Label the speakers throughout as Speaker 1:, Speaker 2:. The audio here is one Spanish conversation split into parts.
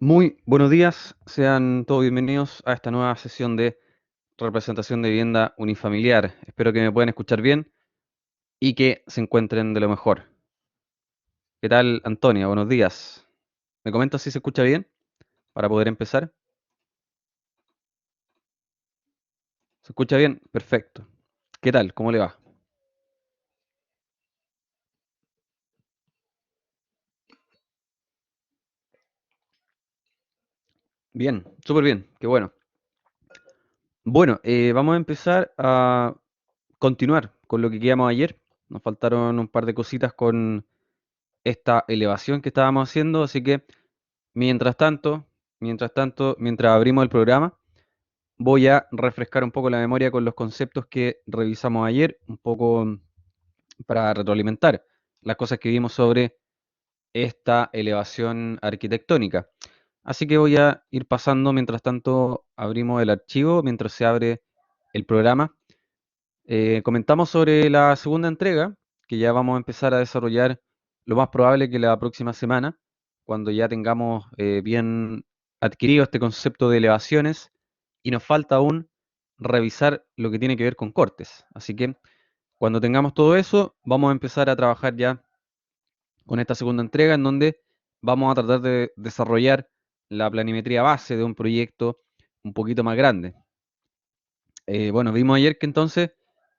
Speaker 1: Muy buenos días, sean todos bienvenidos a esta nueva sesión de representación de vivienda unifamiliar. Espero que me puedan escuchar bien y que se encuentren de lo mejor. ¿Qué tal, Antonia? Buenos días. ¿Me comentas si se escucha bien para poder empezar? ¿Se escucha bien? Perfecto. ¿Qué tal? ¿Cómo le va? Bien, súper bien, qué bueno. Bueno, vamos a empezar a continuar con lo que quedamos ayer. Nos faltaron un par de cositas con esta elevación que estábamos haciendo, así que Mientras tanto, mientras abrimos el programa, voy a refrescar un poco la memoria con los conceptos que revisamos ayer, un poco para retroalimentar las cosas que vimos sobre esta elevación arquitectónica. Así que voy a ir pasando, mientras tanto abrimos el archivo, mientras se abre el programa. Comentamos sobre la segunda entrega, que ya vamos a empezar a desarrollar lo más probable que la próxima semana, cuando ya tengamos bien adquirido este concepto de elevaciones y nos falta aún revisar lo que tiene que ver con cortes. Así que cuando tengamos todo eso, vamos a empezar a trabajar ya con esta segunda entrega en donde vamos a tratar de desarrollar la planimetría base de un proyecto un poquito más grande. Bueno, vimos ayer que entonces,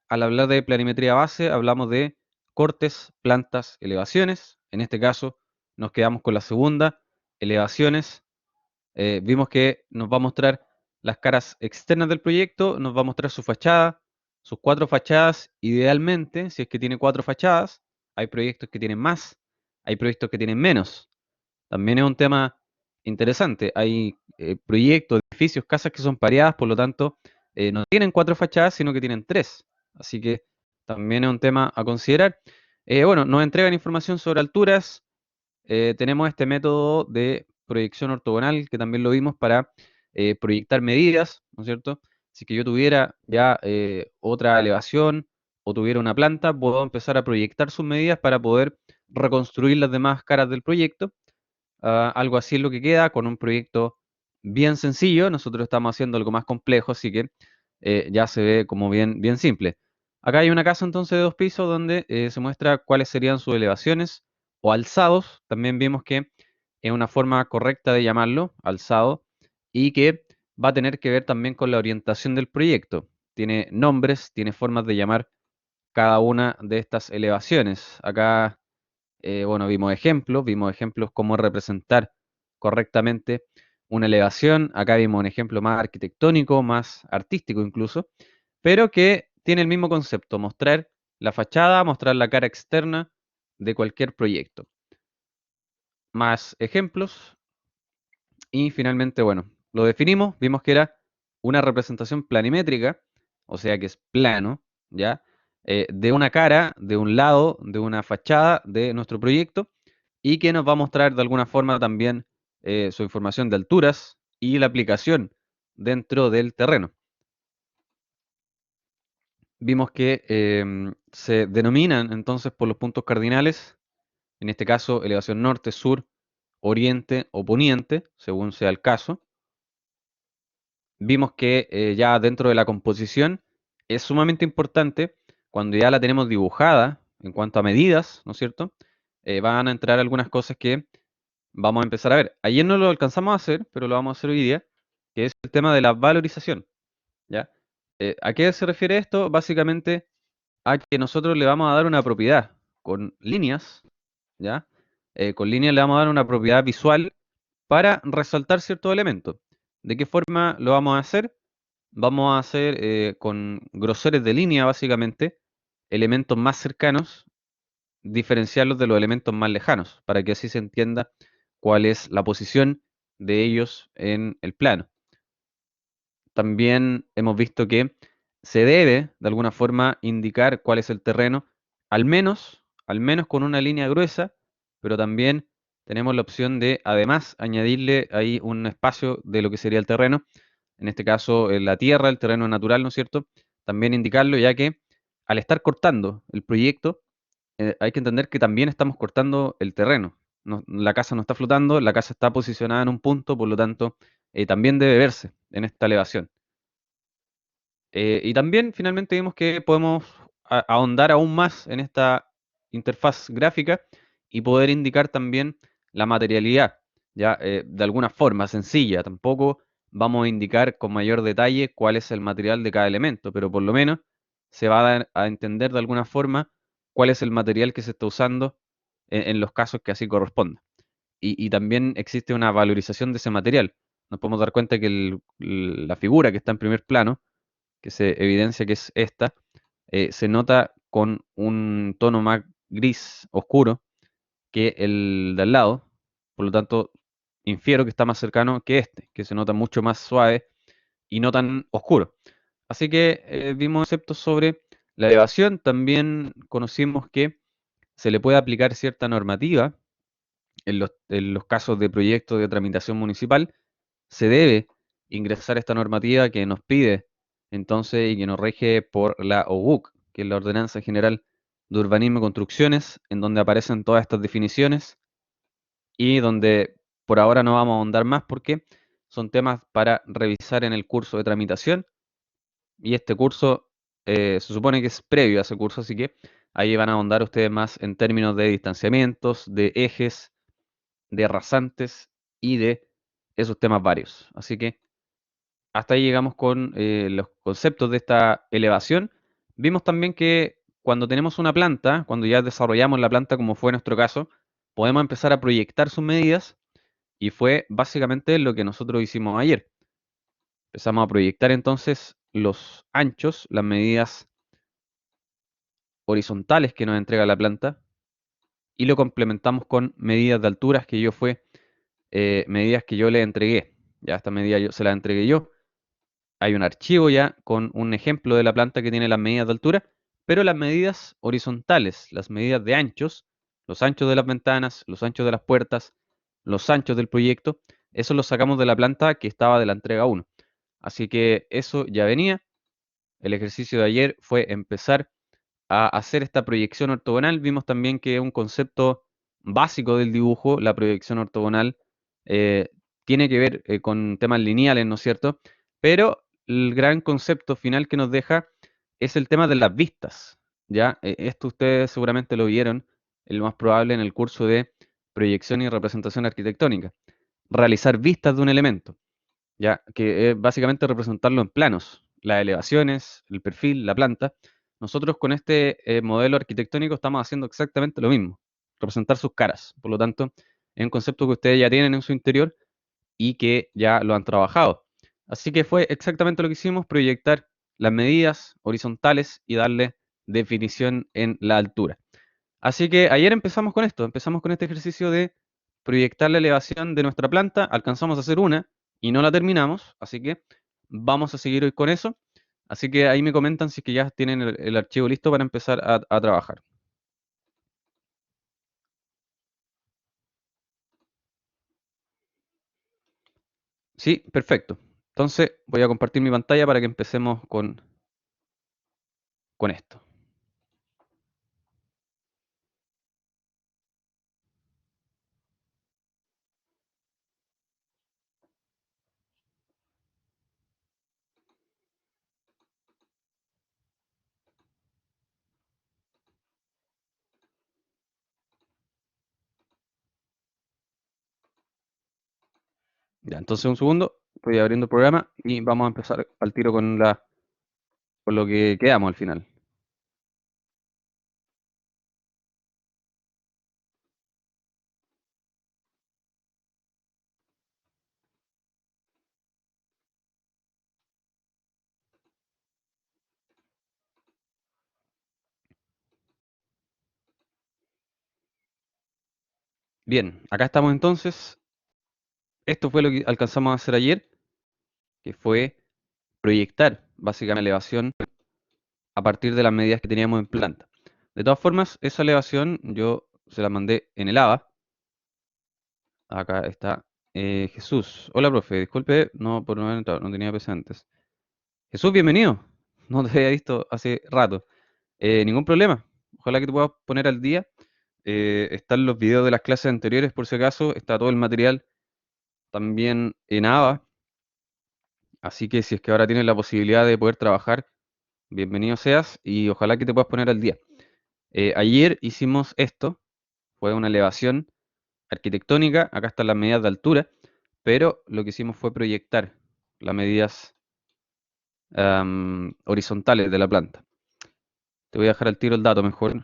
Speaker 1: al hablar de planimetría base, hablamos de cortes, plantas, elevaciones. En este caso, nos quedamos con la segunda, elevaciones. Vimos que nos va a mostrar las caras externas del proyecto, nos va a mostrar su fachada, sus cuatro fachadas, idealmente, si es que tiene cuatro fachadas. Hay proyectos que tienen más, hay proyectos que tienen menos. También es un tema interesante. Hay proyectos, edificios, casas que son pareadas, por lo tanto, no tienen cuatro fachadas, sino que tienen tres. Así que también es un tema a considerar. Bueno, nos entregan información sobre alturas. Tenemos este método de proyección ortogonal, que también lo vimos para proyectar medidas, ¿no es cierto? Si que yo tuviera ya otra elevación o tuviera una planta, puedo empezar a proyectar sus medidas para poder reconstruir las demás caras del proyecto. Algo así es lo que queda con un proyecto bien sencillo. Nosotros estamos haciendo algo más complejo, así que ya se ve como bien simple. Acá hay una casa entonces de dos pisos donde se muestra cuáles serían sus elevaciones o alzados. También vimos que es una forma correcta de llamarlo, alzado, y que va a tener que ver también con la orientación del proyecto. Tiene nombres, tiene formas de llamar cada una de estas elevaciones. Acá bueno, vimos ejemplos cómo representar correctamente una elevación. Acá vimos un ejemplo más arquitectónico, más artístico incluso, pero que tiene el mismo concepto, mostrar la fachada, mostrar la cara externa de cualquier proyecto. Más ejemplos y finalmente, bueno, lo definimos, vimos que era una representación planimétrica, o sea que es plano, ¿ya? De una cara, de un lado, de una fachada de nuestro proyecto y que nos va a mostrar de alguna forma también su información de alturas y la aplicación dentro del terreno. Vimos que se denominan entonces por los puntos cardinales, en este caso elevación norte, sur, oriente o poniente, según sea el caso. Vimos que ya dentro de la composición es sumamente importante cuando ya la tenemos dibujada en cuanto a medidas, ¿no es cierto? Van a entrar algunas cosas que vamos a empezar a ver. Ayer no lo alcanzamos a hacer, pero lo vamos a hacer hoy día, que es el tema de la valorización, ¿ya? ¿A qué se refiere esto? Básicamente a que nosotros le vamos a dar una propiedad con líneas, ¿ya? Con líneas le vamos a dar una propiedad visual para resaltar ciertos elementos. ¿De qué forma lo vamos a hacer? Vamos a hacer con grosores de línea, básicamente, elementos más cercanos, diferenciarlos de los elementos más lejanos, para que así se entienda cuál es la posición de ellos en el plano. También hemos visto que se debe, de alguna forma, indicar cuál es el terreno, al menos con una línea gruesa, pero también tenemos la opción de, además, añadirle ahí un espacio de lo que sería el terreno, en este caso la tierra, el terreno natural, ¿no es cierto? También indicarlo, ya que al estar cortando el proyecto, hay que entender que también estamos cortando el terreno. la casa no está flotando, la casa está posicionada en un punto, por lo tanto, también debe verse en esta elevación. Y también finalmente vimos que podemos ahondar aún más en esta interfaz gráfica y poder indicar también la materialidad, ya de alguna forma sencilla. Tampoco vamos a indicar con mayor detalle cuál es el material de cada elemento, pero por lo menos se va a dar a entender de alguna forma cuál es el material que se está usando en los casos que así corresponda. Y también existe una valorización de ese material. Nos podemos dar cuenta que la figura que está en primer plano, que se evidencia que es esta, se nota con un tono más gris oscuro que el de al lado, por lo tanto infiero que está más cercano que este, que se nota mucho más suave y no tan oscuro. Así que vimos conceptos sobre la elevación, también conocimos que se le puede aplicar cierta normativa en los casos de proyectos de tramitación municipal, se debe ingresar esta normativa que nos pide entonces y que nos rige por la OUC, que es la Ordenanza General de Urbanismo y Construcciones, en donde aparecen todas estas definiciones y donde por ahora no vamos a ahondar más porque son temas para revisar en el curso de tramitación y este curso se supone que es previo a ese curso, así que ahí van a ahondar ustedes más en términos de distanciamientos, de ejes, de rasantes y de esos temas varios. Así que hasta ahí llegamos con los conceptos de esta elevación. Vimos también que cuando tenemos una planta, cuando ya desarrollamos la planta, como fue nuestro caso, podemos empezar a proyectar sus medidas y fue básicamente lo que nosotros hicimos ayer. Empezamos a proyectar entonces los anchos, las medidas horizontales que nos entrega la planta y lo complementamos con medidas de alturas medidas que yo le entregué. Ya esta medida se la entregué yo. Hay un archivo ya con un ejemplo de la planta que tiene las medidas de altura, pero las medidas horizontales, las medidas de anchos, los anchos de las ventanas, los anchos de las puertas, los anchos del proyecto, eso lo sacamos de la planta que estaba de la entrega 1. Así que eso ya venía. El ejercicio de ayer fue empezar a hacer esta proyección ortogonal. Vimos también que un concepto básico del dibujo, la proyección ortogonal, eh, tiene que ver con temas lineales, ¿no es cierto? Pero el gran concepto final que nos deja es el tema de las vistas, ¿ya? Esto ustedes seguramente lo vieron, lo más probable en el curso de proyección y representación arquitectónica. Realizar vistas de un elemento, ¿ya? Que es básicamente representarlo en planos, las elevaciones, el perfil, la planta. Nosotros con este modelo arquitectónico estamos haciendo exactamente lo mismo, representar sus caras. Por lo tanto, es un concepto que ustedes ya tienen en su interior y que ya lo han trabajado. Así que fue exactamente lo que hicimos, proyectar las medidas horizontales y darle definición en la altura. Así que ayer empezamos con esto, empezamos con este ejercicio de proyectar la elevación de nuestra planta, alcanzamos a hacer una y no la terminamos, así que vamos a seguir hoy con eso. Así que ahí me comentan si es que ya tienen el archivo listo para empezar a trabajar. Sí, perfecto. Entonces voy a compartir mi pantalla para que empecemos con esto. Ya, entonces un segundo, estoy abriendo el programa y vamos a empezar al tiro con lo que quedamos al final. Bien, acá estamos entonces. Esto fue lo que alcanzamos a hacer ayer, que fue proyectar básicamente la elevación a partir de las medidas que teníamos en planta. De todas formas, esa elevación yo se la mandé en el ABA. Acá está Jesús. Hola, profe. Disculpe, no por no haber entrado, no tenía PC antes. Jesús, bienvenido. No te había visto hace rato. Ningún problema. Ojalá que te puedas poner al día. están los videos de las clases anteriores, por si acaso, está todo el material también en AVA, así que si es que ahora tienes la posibilidad de poder trabajar, bienvenido seas y ojalá que te puedas poner al día. Ayer hicimos esto, fue una elevación arquitectónica, acá están las medidas de altura, pero lo que hicimos fue proyectar las medidas horizontales de la planta. Te voy a dejar al tiro el dato mejor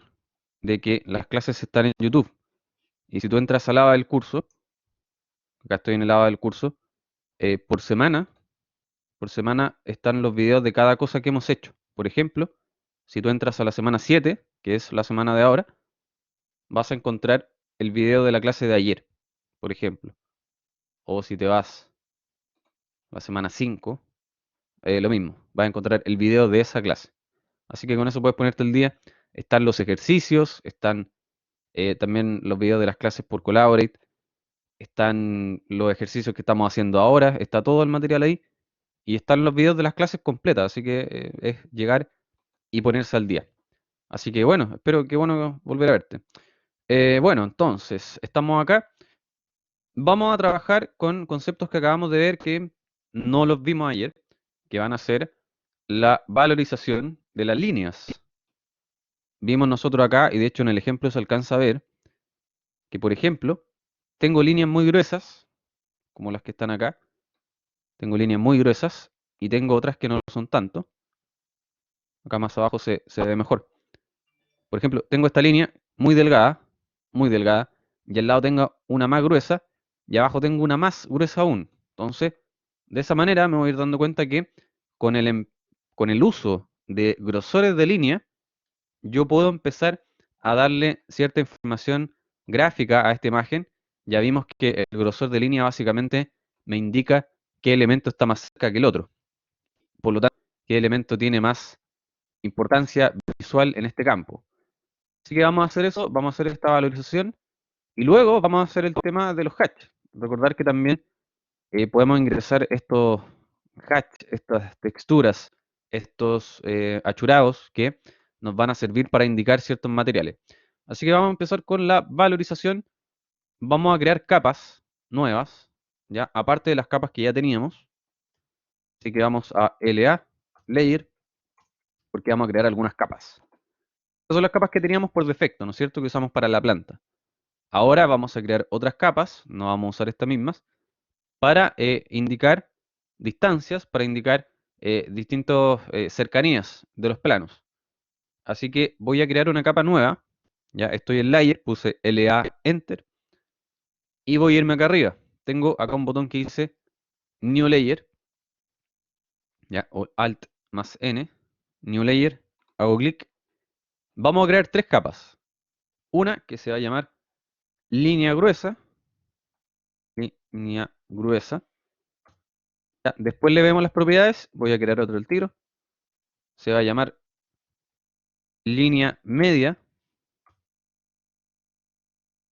Speaker 1: de que las clases están en YouTube. Y si tú entras al lado del curso, acá estoy en el lado del curso, por semana están los videos de cada cosa que hemos hecho. Por ejemplo, si tú entras a la semana 7, que es la semana de ahora, vas a encontrar el video de la clase de ayer, por ejemplo. O si te vas a la semana 5, lo mismo, vas a encontrar el video de esa clase. Así que con eso puedes ponerte el día. Están los ejercicios, están también los videos de las clases por Collaborate, están los ejercicios que estamos haciendo ahora, está todo el material ahí y están los videos de las clases completas, así que es llegar y ponerse al día. Así que bueno, espero que bueno volver a verte. Bueno, entonces, estamos acá. Vamos a trabajar con conceptos que acabamos de ver que no los vimos ayer, que van a ser la valorización de las líneas. Vimos nosotros acá, y de hecho en el ejemplo se alcanza a ver, que por ejemplo, tengo líneas muy gruesas, como las que están acá, tengo líneas muy gruesas, y tengo otras que no lo son tanto. Acá más abajo se ve mejor. Por ejemplo, tengo esta línea muy delgada, y al lado tengo una más gruesa, y abajo tengo una más gruesa aún. Entonces, de esa manera me voy a ir dando cuenta que con con el uso de grosores de línea, yo puedo empezar a darle cierta información gráfica a esta imagen. Ya vimos que el grosor de línea básicamente me indica qué elemento está más cerca que el otro. Por lo tanto, qué elemento tiene más importancia visual en este campo. Así que vamos a hacer eso, vamos a hacer esta valorización y luego vamos a hacer el tema de los hatch. Recordar que también podemos ingresar estos hatch, estas texturas, estos achurados que nos van a servir para indicar ciertos materiales. Así que vamos a empezar con la valorización. Vamos a crear capas nuevas, ya aparte de las capas que ya teníamos. Así que vamos a LA, Layer, porque vamos a crear algunas capas. Estas son las capas que teníamos por defecto, ¿no es cierto? Que usamos para la planta. Ahora vamos a crear otras capas, no vamos a usar estas mismas, para indicar distancias, para indicar distintas cercanías de los planos. Así que voy a crear una capa nueva. Ya estoy en Layer, puse LA Enter y voy a irme acá arriba. Tengo acá un botón que dice New Layer, ya, o Alt más N, New Layer, hago clic. Vamos a crear tres capas. Una que se va a llamar línea gruesa, línea gruesa. Ya, después le vemos las propiedades, voy a crear otro el tiro. Se va a llamar línea media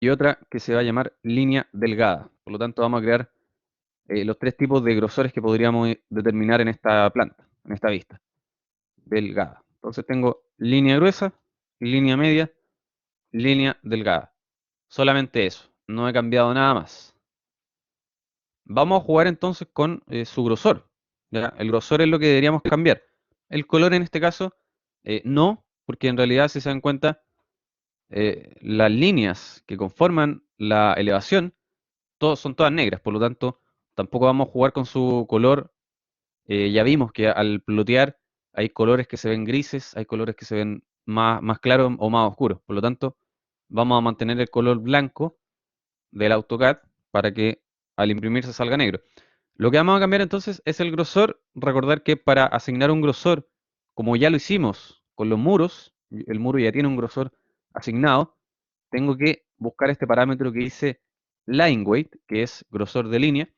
Speaker 1: y otra que se va a llamar línea delgada. Por lo tanto, vamos a crear los tres tipos de grosores que podríamos determinar en esta planta, en esta vista. Delgada. Entonces tengo línea gruesa, línea media, línea delgada. Solamente eso, no he cambiado nada más. Vamos a jugar entonces con su grosor. ¿Ya? El grosor es lo que deberíamos cambiar. El color en este caso, no, porque en realidad si se dan cuenta, las líneas que conforman la elevación son todas negras, por lo tanto, tampoco vamos a jugar con su color. Ya vimos que al plotear hay colores que se ven grises, hay colores que se ven más claros o más oscuros. Por lo tanto, vamos a mantener el color blanco del AutoCAD para que al imprimirse salga negro. Lo que vamos a cambiar entonces es el grosor. Recordar que para asignar un grosor, como ya lo hicimos con los muros, el muro ya tiene un grosor asignado, tengo que buscar este parámetro que dice line weight, que es grosor de línea,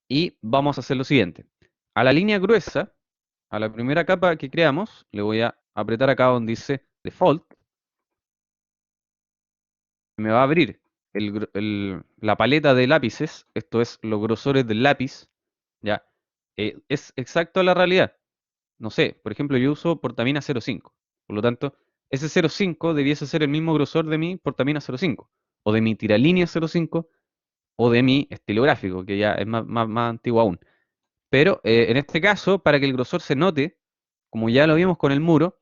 Speaker 1: y vamos a hacer lo siguiente. A la línea gruesa, a la primera capa que creamos, le voy a apretar acá donde dice default, me va a abrir la paleta de lápices, esto es los grosores del lápiz, ya, es exacto a la realidad. No sé, por ejemplo, yo uso portamina 05, por lo tanto, ese 0,5 debiese ser el mismo grosor de mi portamina 0,5, o de mi tiralínea 0,5, o de mi estilográfico, que ya es más antiguo aún. Pero en este caso, para que el grosor se note, como ya lo vimos con el muro,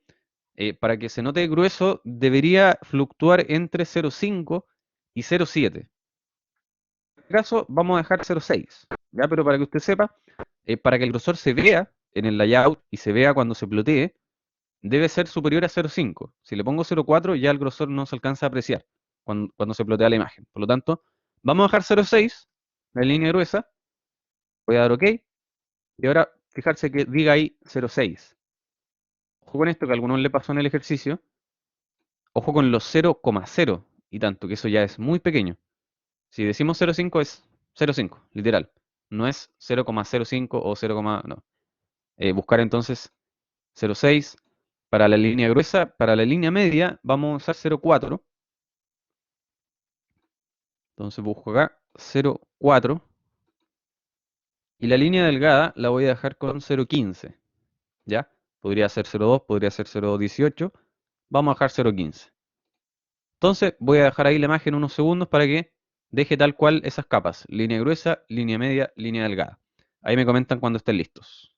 Speaker 1: para que se note grueso, debería fluctuar entre 0,5 y 0,7. En este caso, vamos a dejar 0,6, ¿ya? Pero para que usted sepa, para que el grosor se vea en el layout y se vea cuando se plotee, debe ser superior a 0,5. Si le pongo 0,4, ya el grosor no se alcanza a apreciar cuando se plotea la imagen. Por lo tanto, vamos a dejar 0,6, la línea gruesa, voy a dar OK, y ahora fijarse que diga ahí 0,6. Ojo con esto que a algunos le pasó en el ejercicio. Ojo con los 0,0 y tanto, que eso ya es muy pequeño. Si decimos 0,5 es 0,5, literal. No es 0,05 o 0, no. Buscar entonces 0,6 para la línea gruesa. Para la línea media vamos a usar 0,4. Entonces busco acá 0,4. Y la línea delgada la voy a dejar con 0,15. ¿Ya? Podría ser 0,2, podría ser 0,18. Vamos a dejar 0,15. Entonces voy a dejar ahí la imagen unos segundos para que deje tal cual esas capas. Línea gruesa, línea media, línea delgada. Ahí me comentan cuando estén listos.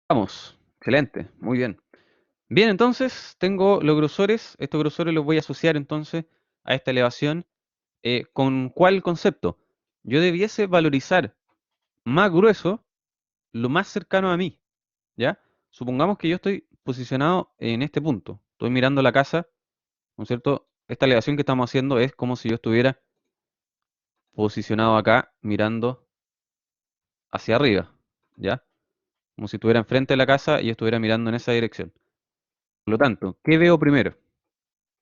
Speaker 1: Vamos. Excelente. Muy bien. Bien, entonces tengo los grosores. Estos grosores los voy a asociar entonces a esta elevación. ¿Con cuál concepto? Yo debiese valorizar más grueso lo más cercano a mí. ¿Ya? Supongamos que yo estoy posicionado en este punto. Estoy mirando la casa, ¿no es cierto? Esta elevación que estamos haciendo es como si yo estuviera posicionado acá mirando hacia arriba, ¿ya? Como si estuviera enfrente de la casa y estuviera mirando en esa dirección. Por lo tanto, ¿qué veo primero?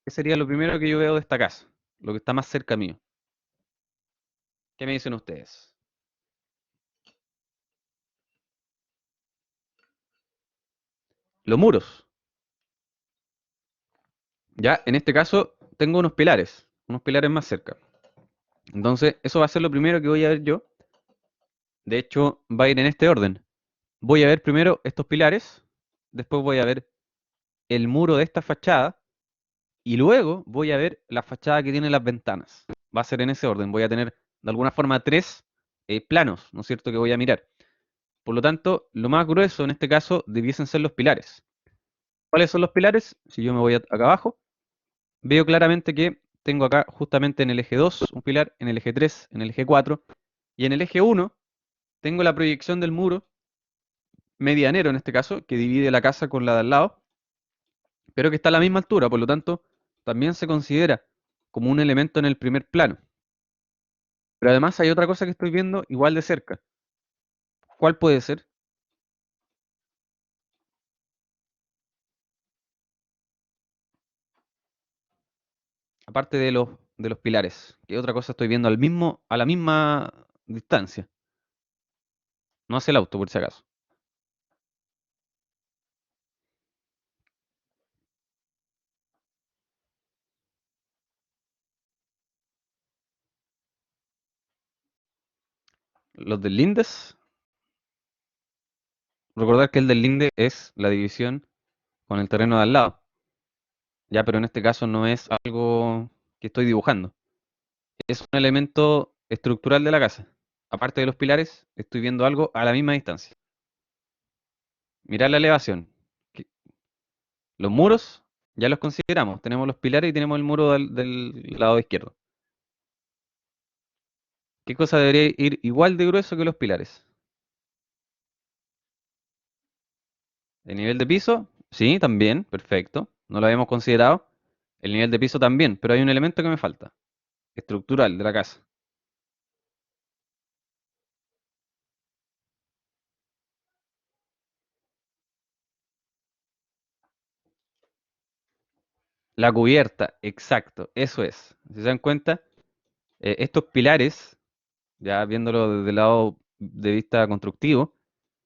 Speaker 1: ¿Qué sería lo primero que yo veo de esta casa? Lo que está más cerca mío. ¿Qué me dicen ustedes? Los muros. Ya, en este caso, tengo unos pilares más cerca. Entonces, eso va a ser lo primero que voy a ver yo. De hecho, va a ir en este orden. Voy a ver primero estos pilares, después voy a ver el muro de esta fachada, y luego voy a ver la fachada que tiene las ventanas. Va a ser en ese orden. Voy a tener de alguna forma tres planos, ¿no es cierto?, que voy a mirar. Por lo tanto, lo más grueso en este caso debiesen ser los pilares. ¿Cuáles son los pilares? Si yo me voy acá abajo, veo claramente que tengo acá justamente en el eje 2 un pilar, en el eje 3, en el eje 4 y en el eje 1 tengo la proyección del muro medianero en este caso, que divide la casa con la de al lado, pero que está a la misma altura, por lo tanto, también se considera como un elemento en el primer plano. Pero además hay otra cosa que estoy viendo igual de cerca. ¿Cuál puede ser? Aparte de los pilares. ¿Qué otra cosa estoy viendo a la misma distancia? No hacia el auto, por si acaso. Los del lindes. Recordar que el del linde es la división con el terreno de al lado. Ya, pero en este caso no es algo que estoy dibujando. Es un elemento estructural de la casa. Aparte de los pilares, estoy viendo algo a la misma distancia. Mirad la elevación. Los muros ya los consideramos. Tenemos los pilares y tenemos el muro del lado izquierdo. ¿Qué cosa debería ir igual de grueso que los pilares? ¿El nivel de piso? Sí, también, perfecto. No lo habíamos considerado. El nivel de piso también, pero hay un elemento que me falta. Estructural de la casa. La cubierta, exacto, eso es. Si se dan cuenta, estos pilares, ya viéndolo desde el lado de vista constructivo,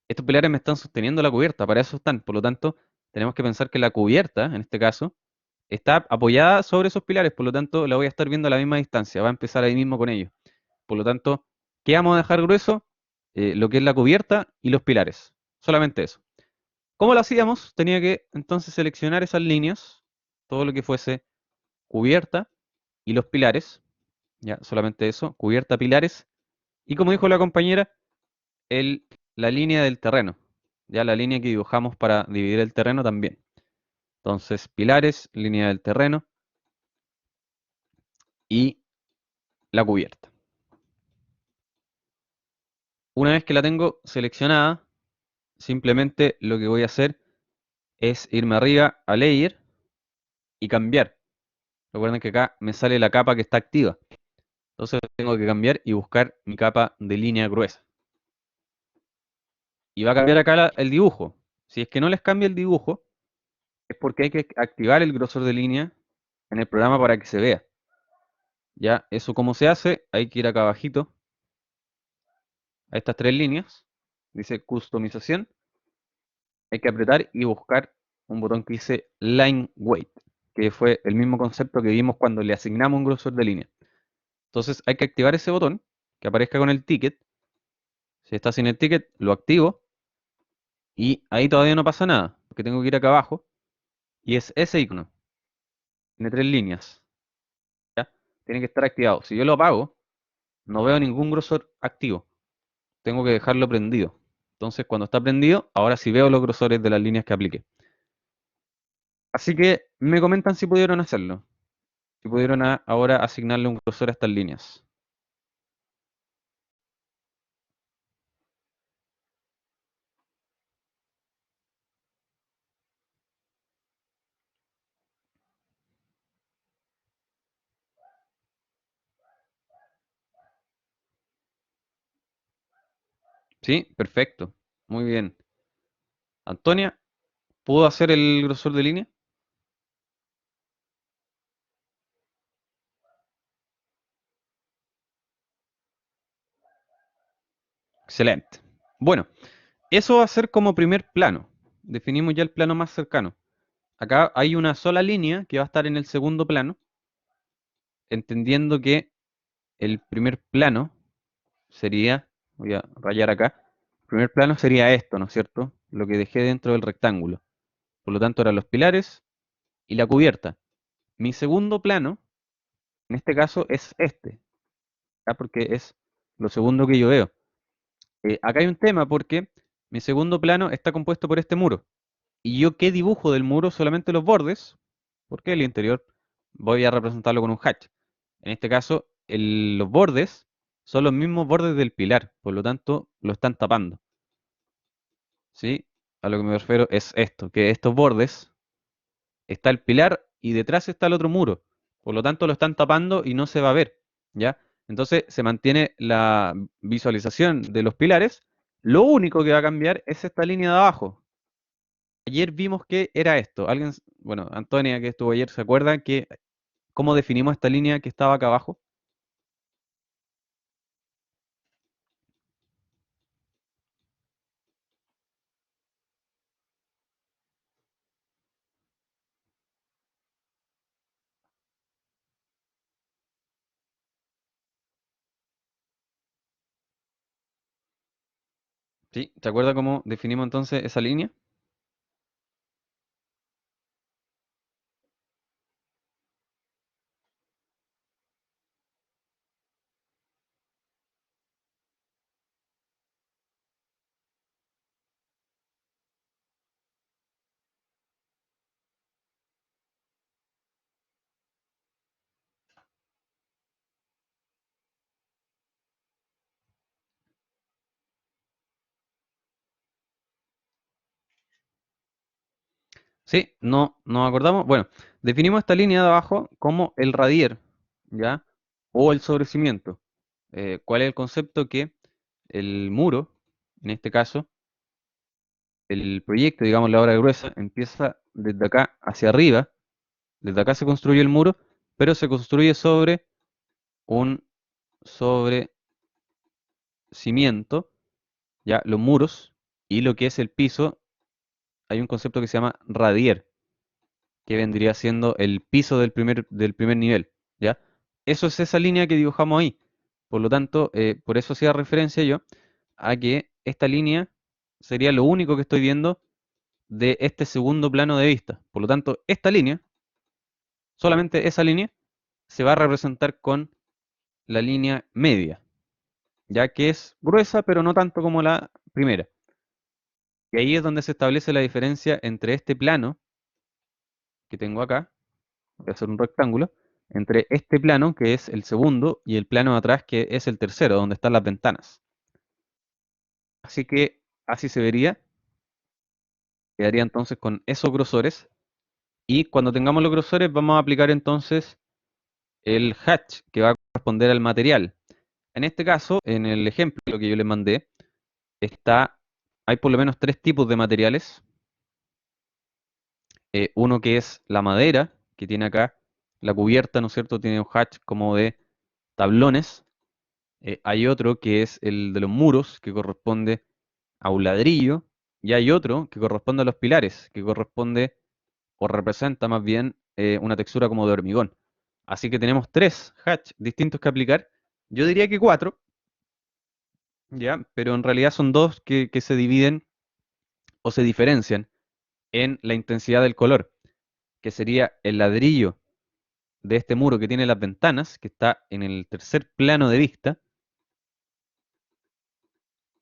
Speaker 1: estos pilares me están sosteniendo la cubierta, para eso están. Por lo tanto, tenemos que pensar que la cubierta, en este caso, está apoyada sobre esos pilares, por lo tanto, la voy a estar viendo a la misma distancia, va a empezar ahí mismo con ellos. Por lo tanto, ¿qué vamos a dejar grueso? Lo que es la cubierta y los pilares. Solamente eso. ¿Cómo lo hacíamos? Tenía que entonces seleccionar esas líneas, todo lo que fuese cubierta y los pilares, ya solamente eso, cubierta, pilares, y como dijo la compañera, la línea del terreno, ya la línea que dibujamos para dividir el terreno también. Entonces, pilares, línea del terreno y la cubierta. Una vez que la tengo seleccionada, simplemente lo que voy a hacer es irme arriba a Layer y cambiar. Recuerden que acá me sale la capa que está activa. Entonces tengo que cambiar y buscar mi capa de línea gruesa. Y va a cambiar acá el dibujo. Si es que no les cambia el dibujo, es porque hay que activar el grosor de línea en el programa para que se vea. Ya, eso cómo se hace, hay que ir acá abajito a estas tres líneas. Dice customización. Hay que apretar y buscar un botón que dice Line Weight, que fue el mismo concepto que vimos cuando le asignamos un grosor de línea. Entonces hay que activar ese botón, que aparezca con el ticket. Si está sin el ticket, lo activo. Y ahí todavía no pasa nada, porque tengo que ir acá abajo. Y es ese icono. Tiene tres líneas. ¿Ya? Tiene que estar activado. Si yo lo apago, no veo ningún grosor activo. Tengo que dejarlo prendido. Entonces, cuando está prendido, ahora sí veo los grosores de las líneas que apliqué. Así que me comentan si pudieron hacerlo. Si pudieron ahora asignarle un grosor a estas líneas. Sí, perfecto. Muy bien. Antonia, ¿pudo hacer el grosor de línea? Excelente. Bueno, eso va a ser como primer plano. Definimos ya el plano más cercano. Acá hay una sola línea que va a estar en el segundo plano, entendiendo que el primer plano sería, voy a rayar acá, el primer plano sería esto, ¿no es cierto? Lo que dejé dentro del rectángulo. Por lo tanto, eran los pilares y la cubierta. Mi segundo plano, en este caso, es este, ¿ya? Porque es lo segundo que yo veo. Acá hay un tema porque mi segundo plano está compuesto por este muro. ¿Y yo qué dibujo del muro? Solamente los bordes, porque el interior voy a representarlo con un hatch. En este caso, los bordes son los mismos bordes del pilar, por lo tanto, lo están tapando. ¿Sí? A lo que me refiero es esto, que estos bordes, está el pilar y detrás está el otro muro. Por lo tanto, lo están tapando y no se va a ver, ¿ya? Entonces, se mantiene la visualización de los pilares. Lo único que va a cambiar es esta línea de abajo. Ayer vimos que era esto. Alguien, bueno, Antonia, que estuvo ayer, ¿se acuerda que cómo definimos esta línea que estaba acá abajo? ¿Sí? ¿Se acuerda cómo definimos entonces esa línea? Sí, no nos acordamos. Bueno, definimos esta línea de abajo como el radier, ¿ya? O el sobrecimiento. ¿Cuál es el concepto? Que el muro, en este caso, el proyecto, digamos la obra gruesa, empieza desde acá hacia arriba, Desde acá se construye el muro, pero se construye sobre un sobre cimiento, ya los muros y lo que es el piso, hay un concepto que se llama radier, que vendría siendo el piso del primer nivel, ¿ya? Eso es esa línea que dibujamos ahí. Por lo tanto, por eso hacía referencia yo a que esta línea sería lo único que estoy viendo de este segundo plano de vista. Por lo tanto, esta línea, solamente esa línea, se va a representar con la línea media, ya que es gruesa, pero no tanto como la primera. Y ahí es donde se establece la diferencia entre este plano que tengo acá, voy a hacer un rectángulo, entre este plano, que es el segundo, y el plano de atrás, que es el tercero, donde están las ventanas. Así que así se vería, quedaría entonces con esos grosores, y cuando tengamos los grosores vamos a aplicar entonces el hatch, que va a corresponder al material. En este caso, en el ejemplo que yo les mandé, hay por lo menos tres tipos de materiales. Uno que es la madera, que tiene acá la cubierta, ¿no es cierto? Tiene un hatch como de tablones. Hay otro que es el de los muros, que corresponde a un ladrillo. Y hay otro que corresponde a los pilares, que corresponde o representa más bien una textura como de hormigón. Así que tenemos tres hatch distintos que aplicar. Yo diría que cuatro, ¿ya? Pero en realidad son dos que se dividen o se diferencian en la intensidad del color, que sería el ladrillo de este muro que tiene las ventanas, que está en el tercer plano de vista,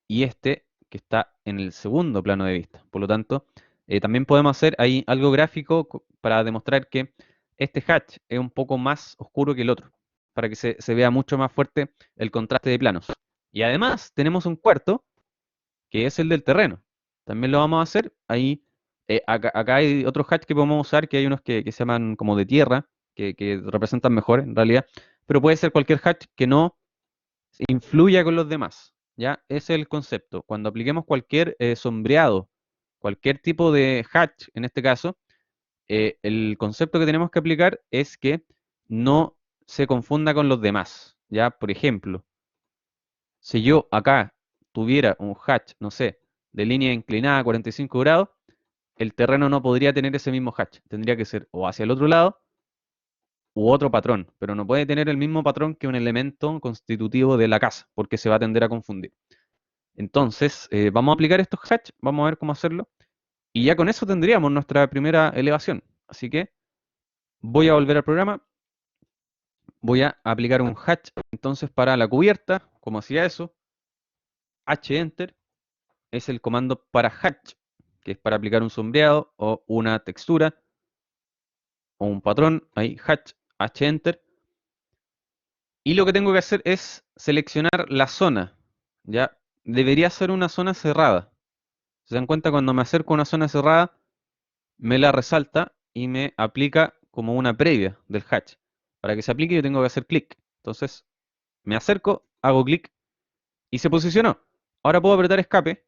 Speaker 1: y este que está en el segundo plano de vista. Por lo tanto, también podemos hacer ahí algo gráfico para demostrar que este hatch es un poco más oscuro que el otro, para que se vea mucho más fuerte el contraste de planos. Y además tenemos un cuarto, que es el del terreno. También lo vamos a hacer. Ahí, acá hay otros hatch que podemos usar, que hay unos que se llaman como de tierra, que representan mejor en realidad, pero puede ser cualquier hatch que no influya con los demás. ¿Ya? Ese es el concepto. Cuando apliquemos cualquier sombreado, cualquier tipo de hatch, en este caso, el concepto que tenemos que aplicar es que no se confunda con los demás. ¿Ya? Por ejemplo, si yo acá tuviera un hatch, no sé, de línea inclinada a 45 grados, el terreno no podría tener ese mismo hatch. Tendría que ser o hacia el otro lado u otro patrón, pero no puede tener el mismo patrón que un elemento constitutivo de la casa, porque se va a tender a confundir. Entonces, vamos a aplicar estos hatch, vamos a ver cómo hacerlo, y ya con eso tendríamos nuestra primera elevación. Así que voy a volver al programa, voy a aplicar un hatch entonces para la cubierta, como hacía eso, H-Enter, es el comando para hatch, que es para aplicar un sombreado o una textura o un patrón, ahí hatch, H-Enter. Y lo que tengo que hacer es seleccionar la zona, ¿ya? Debería ser una zona cerrada. ¿Se dan cuenta? Cuando me acerco a una zona cerrada, me la resalta y me aplica como una previa del hatch. Para que se aplique yo tengo que hacer clic. Entonces, me acerco, hago clic y se posicionó. Ahora puedo apretar escape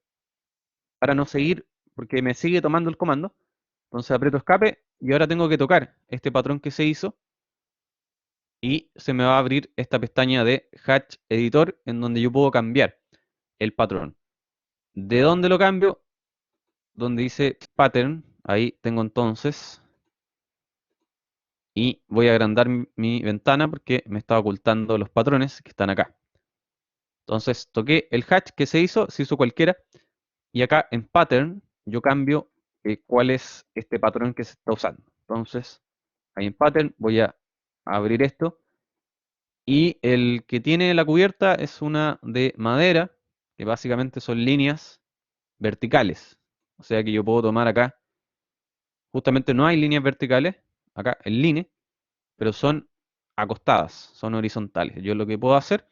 Speaker 1: para no seguir, porque me sigue tomando el comando. Entonces aprieto escape y ahora tengo que tocar este patrón que se hizo y se me va a abrir esta pestaña de Hatch Editor en donde yo puedo cambiar el patrón. ¿De dónde lo cambio? Donde dice Pattern, ahí tengo entonces, y voy a agrandar mi ventana porque me está ocultando los patrones que están acá. Entonces toqué el hatch que se hizo cualquiera, y acá en Pattern yo cambio cuál es este patrón que se está usando. Entonces, ahí en Pattern voy a abrir esto. Y el que tiene la cubierta es una de madera, que básicamente son líneas verticales. O sea que yo puedo tomar acá, justamente no hay líneas verticales, acá en línea, pero son acostadas, son horizontales. Yo lo que puedo hacer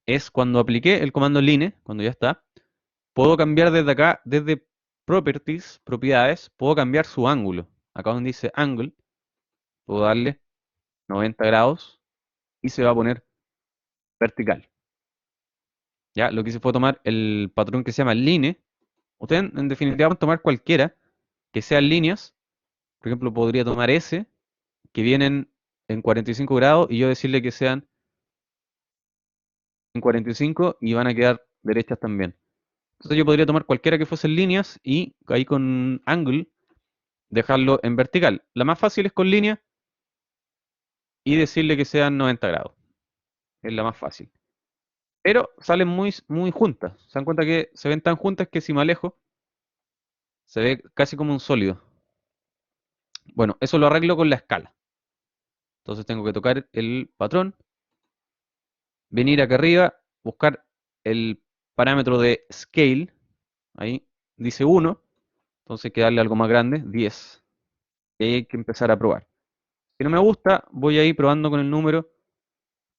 Speaker 1: es cuando apliqué el comando line, cuando ya está, puedo cambiar desde acá, desde properties, propiedades, puedo cambiar su ángulo. Acá donde dice angle, puedo darle 90 grados y se va a poner vertical. Ya, lo que hice fue tomar el patrón que se llama line. Ustedes en definitiva pueden tomar cualquiera que sean líneas. Por ejemplo, podría tomar ese, que vienen en 45 grados y yo decirle que sean en 45 y van a quedar derechas también. Entonces yo podría tomar cualquiera que fuesen líneas y ahí con angle dejarlo en vertical. La más fácil es con línea y decirle que sean 90 grados. Es la más fácil. Pero salen muy juntas. Se dan cuenta que se ven tan juntas que si me alejo, se ve casi como un sólido. Bueno, eso lo arreglo con la escala. Entonces tengo que tocar el patrón, venir acá arriba, buscar el parámetro de scale. Ahí dice 1. Entonces hay que darle algo más grande, 10. Y ahí hay que empezar a probar. Si no me gusta, voy a ir probando con el número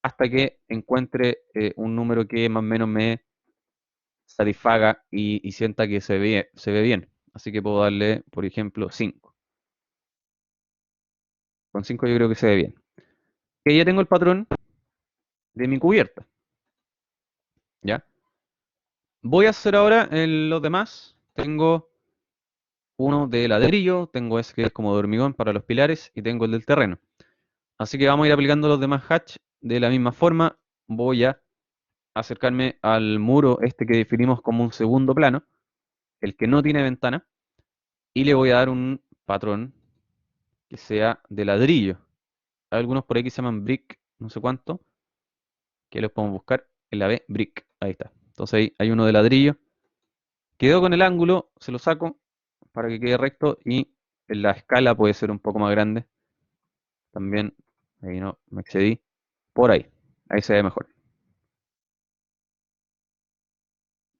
Speaker 1: hasta que encuentre un número que más o menos me satisfaga y sienta que se ve bien. Así que puedo darle, por ejemplo, 5. Con 5 yo creo que se ve bien. Que ya tengo el patrón de mi cubierta. ¿Ya? Voy a hacer ahora los demás. Tengo uno de ladrillo, tengo ese que es como de hormigón para los pilares y tengo el del terreno. Así que vamos a ir aplicando los demás hatch de la misma forma. Voy a acercarme al muro este que definimos como un segundo plano, el que no tiene ventana, y le voy a dar un patrón que sea de ladrillo. Hay algunos por ahí que se llaman brick, no sé cuánto, que los podemos buscar en la B, brick. Ahí está. Entonces ahí hay uno de ladrillo. Quedó con el ángulo, se lo saco para que quede recto y en la escala puede ser un poco más grande. También, ahí no me excedí. Por ahí. Ahí se ve mejor.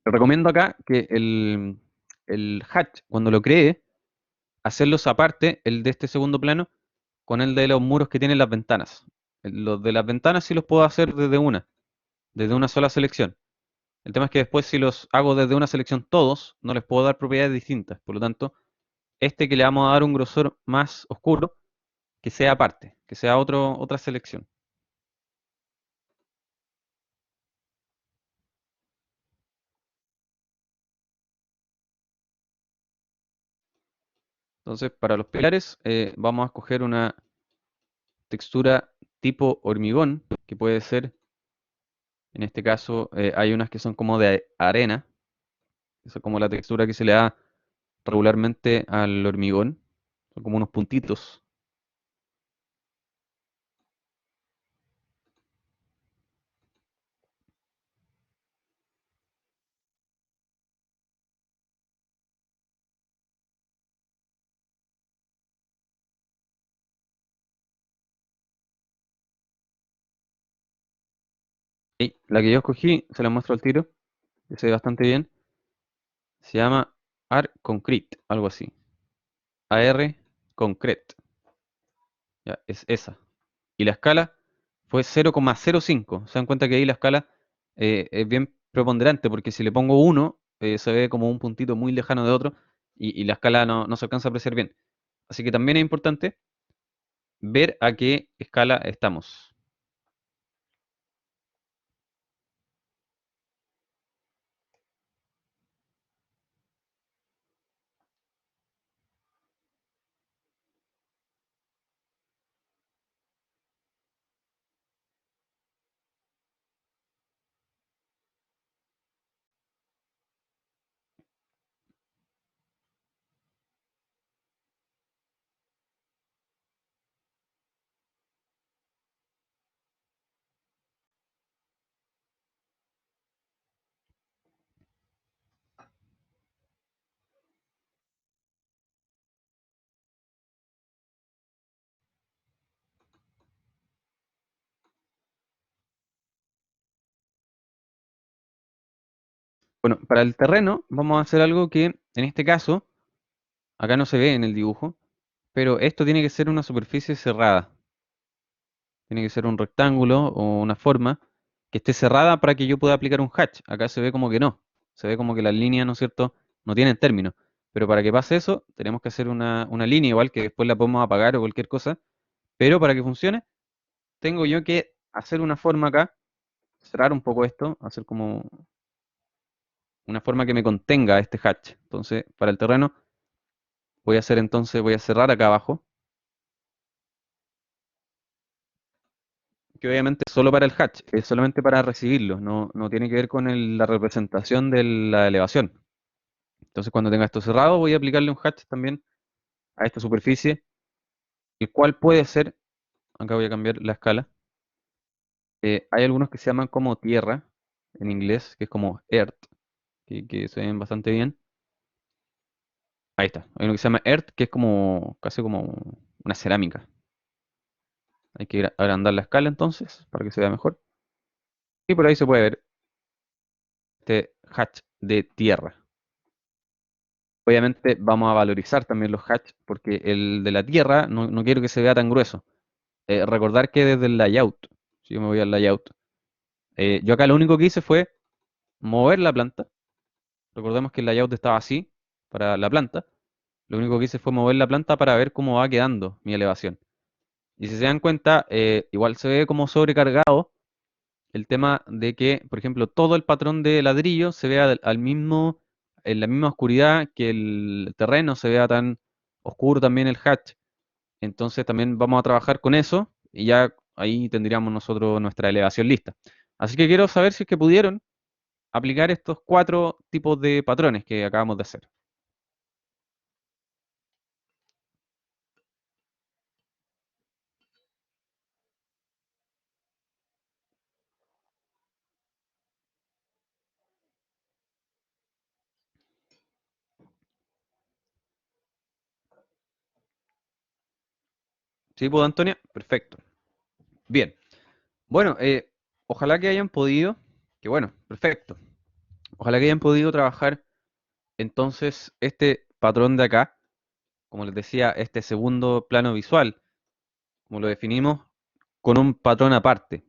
Speaker 1: Te recomiendo acá que el hatch, cuando lo cree, hacerlos aparte, el de este segundo plano, con el de los muros que tienen las ventanas. Los de las ventanas sí los puedo hacer desde una sola selección. El tema es que después si los hago desde una selección todos, no les puedo dar propiedades distintas. Por lo tanto, este que le vamos a dar un grosor más oscuro, que sea aparte, que sea otra selección. Entonces, para los pilares, vamos a escoger una textura tipo hormigón, que puede ser, en este caso, hay unas que son como de arena, eso es como la textura que se le da regularmente al hormigón, son como unos puntitos. Y la que yo escogí, se la muestro al tiro, que se ve bastante bien, se llama Art Concrete, algo así. AR Concrete, ya, es esa. Y la escala fue 0,05. Se dan cuenta que ahí la escala es bien preponderante, porque si le pongo 1, se ve como un puntito muy lejano de otro, y la escala no se alcanza a apreciar bien. Así que también es importante ver a qué escala estamos. Bueno, para el terreno vamos a hacer algo que en este caso, acá no se ve en el dibujo, pero esto tiene que ser una superficie cerrada. Tiene que ser un rectángulo o una forma que esté cerrada para que yo pueda aplicar un hatch. Acá se ve como que no. Se ve como que las líneas, ¿no es cierto?, no tienen término. Pero para que pase eso, tenemos que hacer una línea igual que después la podemos apagar o cualquier cosa. Pero para que funcione, tengo yo que hacer una forma acá, cerrar un poco esto, hacer como una forma que me contenga este hatch. Entonces, para el terreno, voy a cerrar acá abajo. que obviamente es solo para el hatch, es solamente para recibirlo, no tiene que ver con la representación de la elevación. Entonces, cuando tenga esto cerrado, voy a aplicarle un hatch también a esta superficie, el cual puede ser, acá voy a cambiar la escala, hay algunos que se llaman como tierra en inglés, que es como earth, que se ven bastante bien. Ahí está, hay uno que se llama earth, que es como casi como una cerámica. Hay que agrandar la escala entonces, para que se vea mejor. Y por ahí se puede ver este hatch de tierra. Obviamente vamos a valorizar también los hatch, porque el de la tierra no quiero que se vea tan grueso. Recordar que desde el layout, si yo me voy al layout, yo acá lo único que hice fue mover la planta. Recordemos que el layout estaba así para la planta. Lo único que hice fue mover la planta para ver cómo va quedando mi elevación. Y si se dan cuenta, igual se ve como sobrecargado el tema de que, por ejemplo, todo el patrón de ladrillo se vea al mismo, en la misma oscuridad, que el terreno se vea tan oscuro también el hatch. Entonces también vamos a trabajar con eso y ya ahí tendríamos nosotros nuestra elevación lista. Así que quiero saber si es que pudieron aplicar estos cuatro tipos de patrones que acabamos de hacer. ¿Sí, puedo, Antonia? Perfecto. Bien. Bueno, ojalá que hayan podido, que bueno, perfecto. Ojalá que hayan podido trabajar entonces este patrón de acá, como les decía, este segundo plano visual, como lo definimos, con un patrón aparte.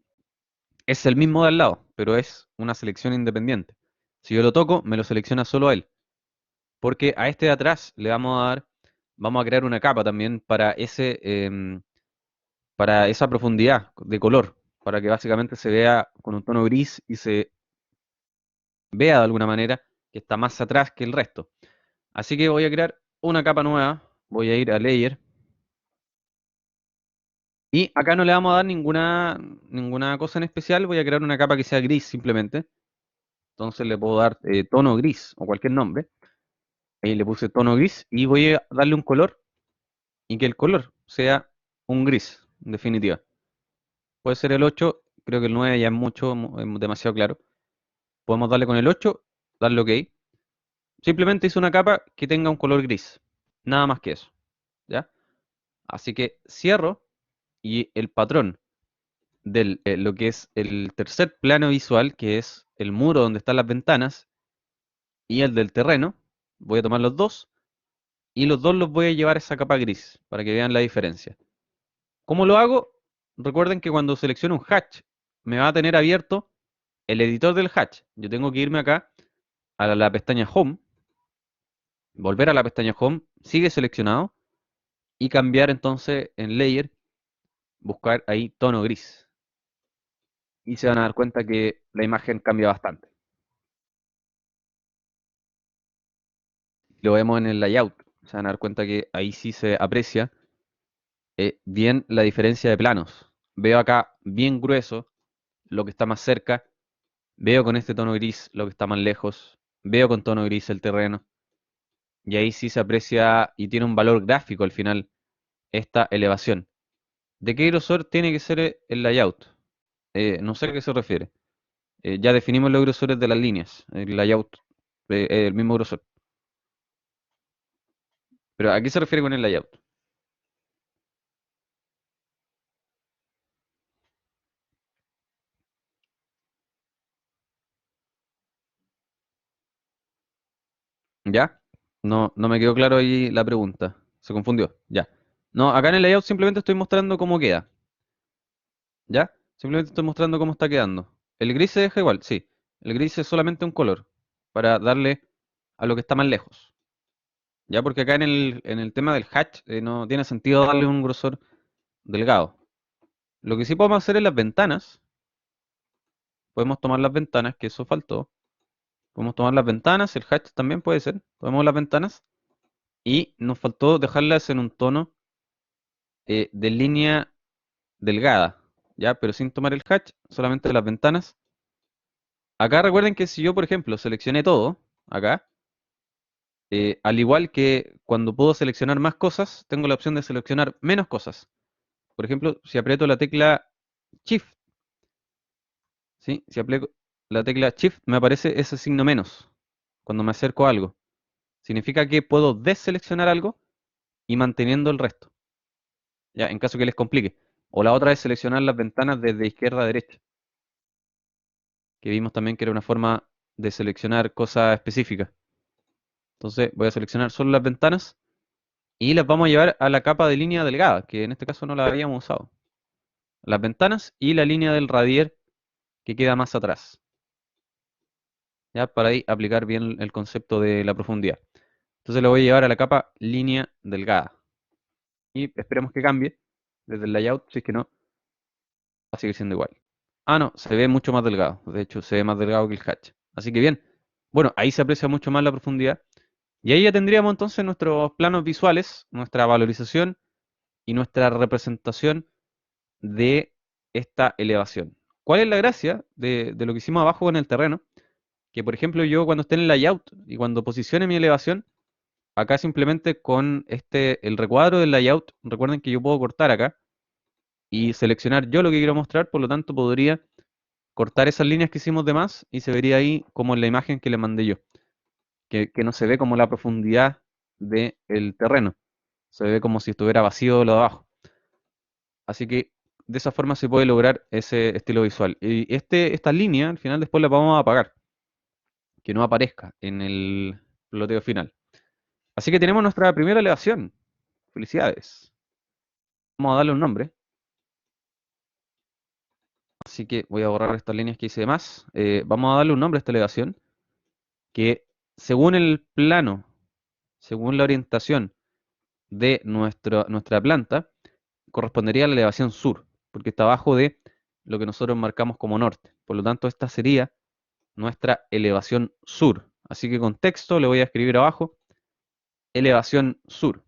Speaker 1: Es el mismo de al lado, pero es una selección independiente. Si yo lo toco, me lo selecciona solo a él, porque a este de atrás le vamos a crear una capa también para esa profundidad de color, para que básicamente se vea con un tono gris y se vea de alguna manera que está más atrás que el resto. Así que voy a crear una capa nueva, voy a ir a Layer, y acá no le vamos a dar ninguna cosa en especial, voy a crear una capa que sea gris simplemente. Entonces le puedo dar tono gris o cualquier nombre. Ahí le puse tono gris y voy a darle un color y que el color sea un gris, en definitiva. Puede ser el 8, creo que el 9 ya es mucho, es demasiado claro. Podemos darle con el 8, darle OK. Simplemente hice una capa que tenga un color gris. Nada más que eso. ¿Ya? Así que cierro y el patrón de lo que es el tercer plano visual, que es el muro donde están las ventanas, y el del terreno, voy a tomar los dos y los dos los voy a llevar a esa capa gris para que vean la diferencia. ¿Cómo lo hago? Recuerden que cuando selecciono un hatch me va a tener abierto el editor del hatch. Yo tengo que irme acá a la pestaña Home, volver a la pestaña Home, sigue seleccionado y cambiar entonces en Layer, buscar ahí tono gris. Y se van a dar cuenta que la imagen cambia bastante. Lo vemos en el layout. Se van a dar cuenta que ahí sí se aprecia bien la diferencia de planos. Veo acá bien grueso lo que está más cerca, veo con este tono gris lo que está más lejos, veo con tono gris el terreno, y ahí sí se aprecia y tiene un valor gráfico al final esta elevación. ¿De qué grosor tiene que ser el layout? No sé a qué se refiere. Ya definimos los grosores de las líneas, el layout, el mismo grosor. Pero ¿a qué se refiere con el layout? ¿Ya? No me quedó claro ahí la pregunta. Se confundió. Ya. No, acá en el layout simplemente estoy mostrando cómo queda. ¿Ya? Simplemente estoy mostrando cómo está quedando. El gris se deja igual, sí. El gris es solamente un color para darle a lo que está más lejos. ¿Ya? Porque acá en el tema del hatch no tiene sentido darle un grosor delgado. Lo que sí podemos hacer en las ventanas, podemos tomar las ventanas, que eso faltó. Podemos tomar las ventanas, el hatch también puede ser. Tomemos las ventanas y nos faltó dejarlas en un tono de línea delgada. ya, pero sin tomar el hatch, solamente las ventanas. Acá recuerden que si yo, por ejemplo, seleccioné todo, acá, al igual que cuando puedo seleccionar más cosas, tengo la opción de seleccionar menos cosas. Por ejemplo, si aprieto la tecla Shift, ¿sí? Si aprieto la tecla Shift, me aparece ese signo menos cuando me acerco a algo. Significa que puedo deseleccionar algo y manteniendo el resto, ya, en caso que les complique. O la otra es seleccionar las ventanas desde izquierda a derecha, que vimos también que era una forma de seleccionar cosas específicas. Entonces voy a seleccionar solo las ventanas y las vamos a llevar a la capa de línea delgada, que en este caso no la habíamos usado. Las ventanas y la línea del radier que queda más atrás, ya, para ahí aplicar bien el concepto de la profundidad. Entonces lo voy a llevar a la capa línea delgada y esperemos que cambie desde el layout, si es que no, va a seguir siendo igual. Ah, no, se ve mucho más delgado. De hecho, se ve más delgado que el hatch. Así que bien. Bueno, ahí se aprecia mucho más la profundidad. Y ahí ya tendríamos entonces nuestros planos visuales, nuestra valorización y nuestra representación de esta elevación. ¿Cuál es la gracia de lo que hicimos abajo con el terreno? Que por ejemplo yo cuando esté en el layout y cuando posicione mi elevación, acá simplemente con el recuadro del layout, recuerden que yo puedo cortar acá y seleccionar yo lo que quiero mostrar, por lo tanto podría cortar esas líneas que hicimos de más y se vería ahí como en la imagen que le mandé yo, que no se ve como la profundidad del terreno, se ve como si estuviera vacío lo de abajo. Así que de esa forma se puede lograr ese estilo visual. Y esta línea al final después la vamos a apagar, que no aparezca en el ploteo final. Así que tenemos nuestra primera elevación. Felicidades. Vamos a darle un nombre. Así que voy a borrar estas líneas que hice de más. Vamos a darle un nombre a esta elevación que según el plano, según la orientación de nuestra planta, correspondería a la elevación sur, porque está abajo de lo que nosotros marcamos como norte. Por lo tanto, esta sería nuestra elevación sur. Así que con texto le voy a escribir abajo elevación sur.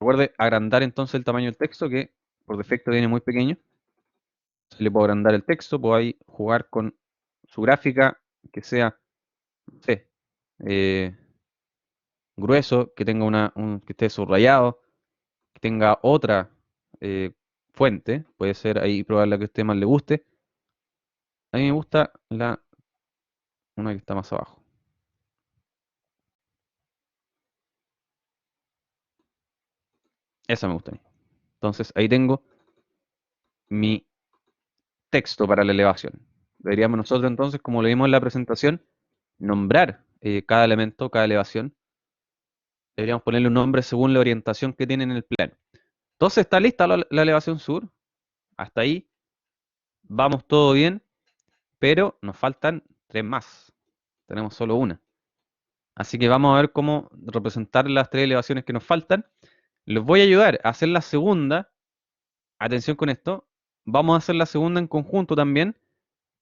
Speaker 1: Recuerde agrandar entonces el tamaño del texto, que por defecto viene muy pequeño. Si le puedo agrandar el texto, puedo ahí jugar con su gráfica, que sea, no sé, eh, grueso, que tenga que esté subrayado, que tenga otra eh, fuente, puede ser ahí probar la que a usted más le guste. A mí me gusta una que está más abajo. Esa me gusta a mí. Entonces ahí tengo mi texto para la elevación. Deberíamos nosotros entonces, como lo vimos en la presentación, nombrar cada elemento, cada elevación. Deberíamos ponerle un nombre según la orientación que tiene en el plano. Entonces está lista la elevación sur. Hasta ahí vamos todo bien, pero nos faltan tres más. Tenemos solo una. Así que vamos a ver cómo representar las tres elevaciones que nos faltan. Les voy a ayudar a hacer la segunda. Atención con esto. Vamos a hacer la segunda en conjunto también,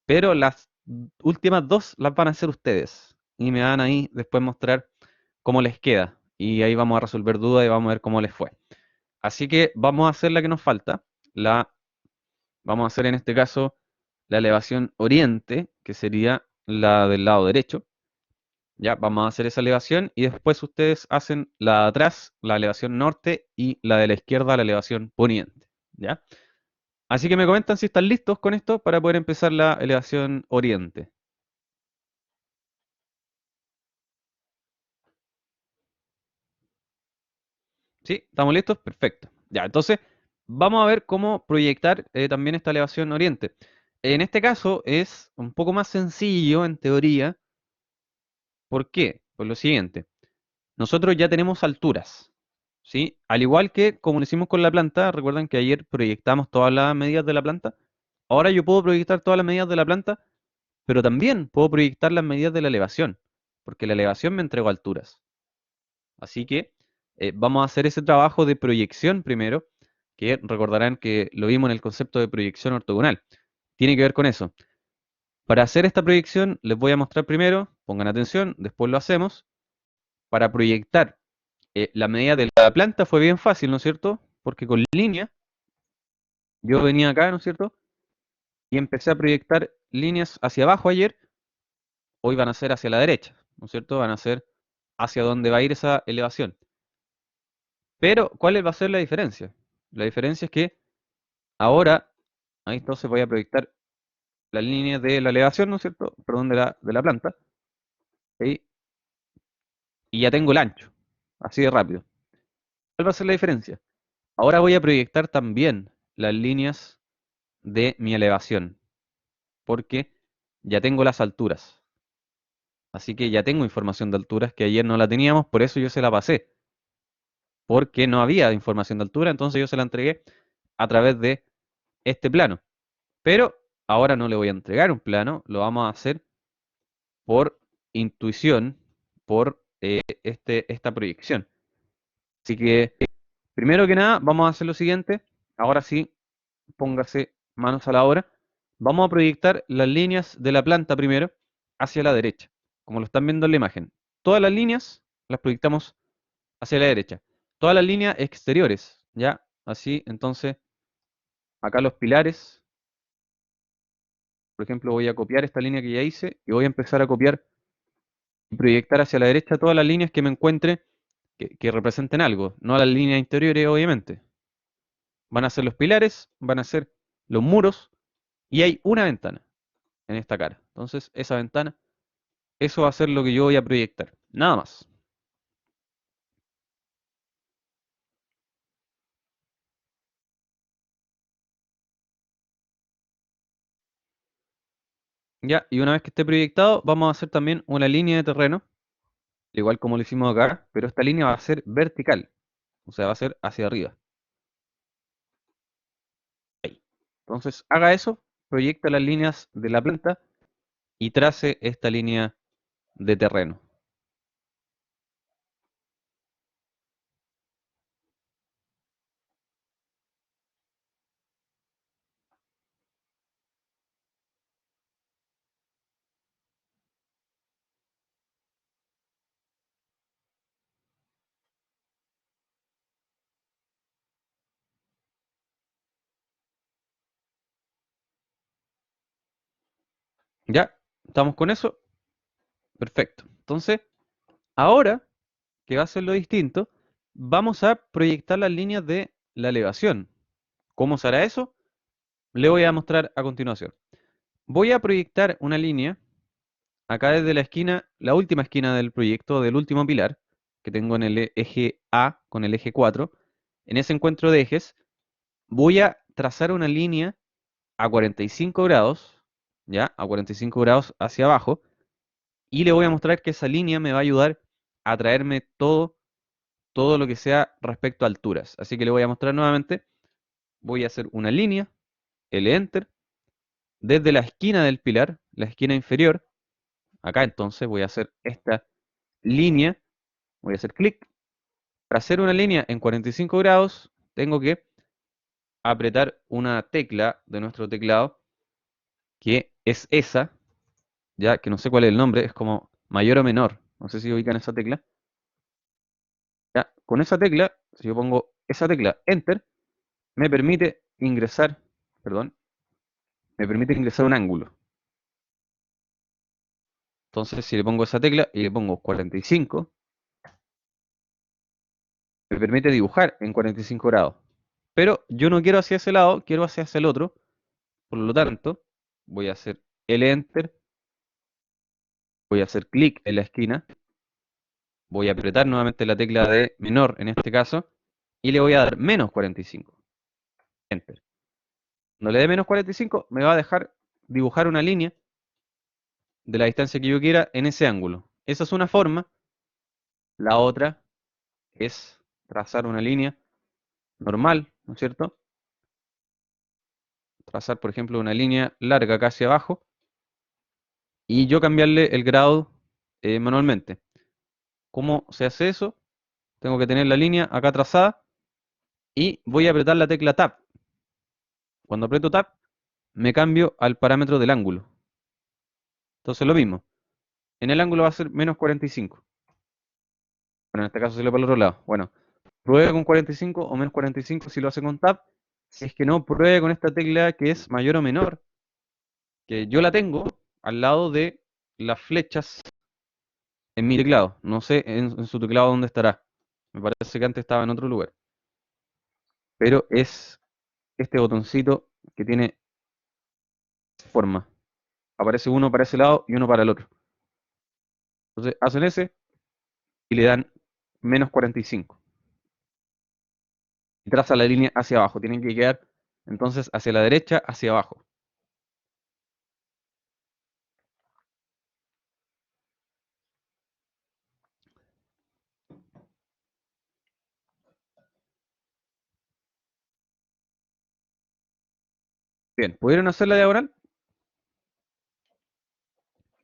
Speaker 1: pero las últimas dos las van a hacer ustedes. Y me van ahí después mostrar cómo les queda. Y ahí vamos a resolver dudas y vamos a ver cómo les fue. Así que vamos a hacer la que nos falta. Vamos a hacer en este caso la elevación oriente, que sería la del lado derecho. Ya, vamos a hacer esa elevación y después ustedes hacen la de atrás, la elevación norte y la de la izquierda, la elevación poniente. ¿Ya? Así que me comentan si están listos con esto para poder empezar la elevación oriente. ¿Sí? ¿Estamos listos? Perfecto. Ya, entonces vamos a ver cómo proyectar también esta elevación oriente. En este caso es un poco más sencillo en teoría. ¿Por qué? Por lo siguiente. Nosotros ya tenemos alturas, ¿sí? Al igual que como lo hicimos con la planta, recuerdan que ayer proyectamos todas las medidas de la planta. Ahora yo puedo proyectar todas las medidas de la planta, pero también puedo proyectar las medidas de la elevación, porque la elevación me entregó alturas. Así que vamos a hacer ese trabajo de proyección primero, que recordarán que lo vimos en el concepto de proyección ortogonal. Tiene que ver con eso. Para hacer esta proyección les voy a mostrar primero, pongan atención, después lo hacemos. Para proyectar la medida de la planta fue bien fácil, ¿no es cierto? Porque con línea, yo venía acá, ¿no es cierto? Y empecé a proyectar líneas hacia abajo ayer, hoy van a ser hacia la derecha, ¿no es cierto? Van a ser hacia donde va a ir esa elevación. Pero, ¿cuál va a ser la diferencia? La diferencia es que ahora, ahí entonces voy a proyectar las líneas de la elevación, ¿no es cierto? Perdón, de la planta. ¿Sí? Y ya tengo el ancho, así de rápido. ¿Cuál va a ser la diferencia? Ahora voy a proyectar también las líneas de mi elevación, porque ya tengo las alturas. Así que ya tengo información de alturas que ayer no la teníamos, por eso yo se la pasé, porque no había información de altura, entonces yo se la entregué a través de este plano. Pero ahora no le voy a entregar un plano, lo vamos a hacer por intuición, por esta proyección. Así que, primero que nada, vamos a hacer lo siguiente. Ahora sí, póngase manos a la obra. Vamos a proyectar las líneas de la planta primero hacia la derecha, como lo están viendo en la imagen. Todas las líneas las proyectamos hacia la derecha. Todas las líneas exteriores, ¿ya? Así, entonces, acá los pilares, por ejemplo, voy a copiar esta línea que ya hice y voy a empezar a copiar y proyectar hacia la derecha todas las líneas que me encuentre que representen algo, no las líneas interiores, obviamente. Van a ser los pilares, van a ser los muros y hay una ventana en esta cara. Entonces, esa ventana, eso va a ser lo que yo voy a proyectar. Nada más. Ya, y una vez que esté proyectado, vamos a hacer también una línea de terreno, igual como lo hicimos acá, pero esta línea va a ser vertical, o sea, va a ser hacia arriba. Ahí. Entonces, haga eso, proyecta las líneas de la planta y trace esta línea de terreno. ¿Ya? ¿Estamos con eso? Perfecto. Entonces, ahora, que va a ser lo distinto, vamos a proyectar las líneas de la elevación. ¿Cómo se hará eso? Le voy a mostrar a continuación. Voy a proyectar una línea acá desde la esquina, la última esquina del proyecto, del último pilar, que tengo en el eje A con el eje 4. En ese encuentro de ejes, voy a trazar una línea a 45 grados, ¿ya? A 45 grados hacia abajo, y le voy a mostrar que esa línea me va a ayudar a traerme todo lo que sea respecto a alturas. Así que le voy a mostrar nuevamente, voy a hacer una línea, L Enter, desde la esquina del pilar, la esquina inferior, acá entonces voy a hacer esta línea, voy a hacer clic. Para hacer una línea en 45 grados, tengo que apretar una tecla de nuestro teclado, que es esa, ya que no sé cuál es el nombre, es como mayor o menor. No sé si ubican esa tecla. Ya, con esa tecla, si yo pongo esa tecla, Enter, me permite ingresar, perdón, me permite ingresar un ángulo. Entonces, si le pongo esa tecla y le pongo 45, me permite dibujar en 45 grados. Pero yo no quiero hacia ese lado, quiero hacia el otro. Por lo tanto, voy a hacer L Enter, voy a hacer clic en la esquina, voy a apretar nuevamente la tecla de menor en este caso, y le voy a dar menos 45. Enter. No le dé menos 45, me va a dejar dibujar una línea de la distancia que yo quiera en ese ángulo. Esa es una forma. La otra es trazar una línea normal, ¿no es cierto? Trazar, por ejemplo, una línea larga acá hacia abajo y yo cambiarle el grado manualmente. ¿Cómo se hace eso? Tengo que tener la línea acá trazada y voy a apretar la tecla Tab. Cuando aprieto Tab, me cambio al parámetro del ángulo. Entonces lo mismo. En el ángulo va a ser menos 45. Bueno, en este caso salió para el otro lado. Bueno, pruebe con 45 o menos 45 si lo hace con tab. Si es que no, pruebe con esta tecla que es mayor o menor, que yo la tengo al lado de las flechas en mi teclado. No sé en su teclado dónde estará. Me parece que antes estaba en otro lugar. Pero es este botoncito que tiene forma. Aparece uno para ese lado y uno para el otro. Entonces hacen ese y le dan menos 45. Y traza la línea hacia abajo. Tienen que quedar entonces hacia la derecha, hacia abajo. Bien, ¿pudieron hacer la diagonal?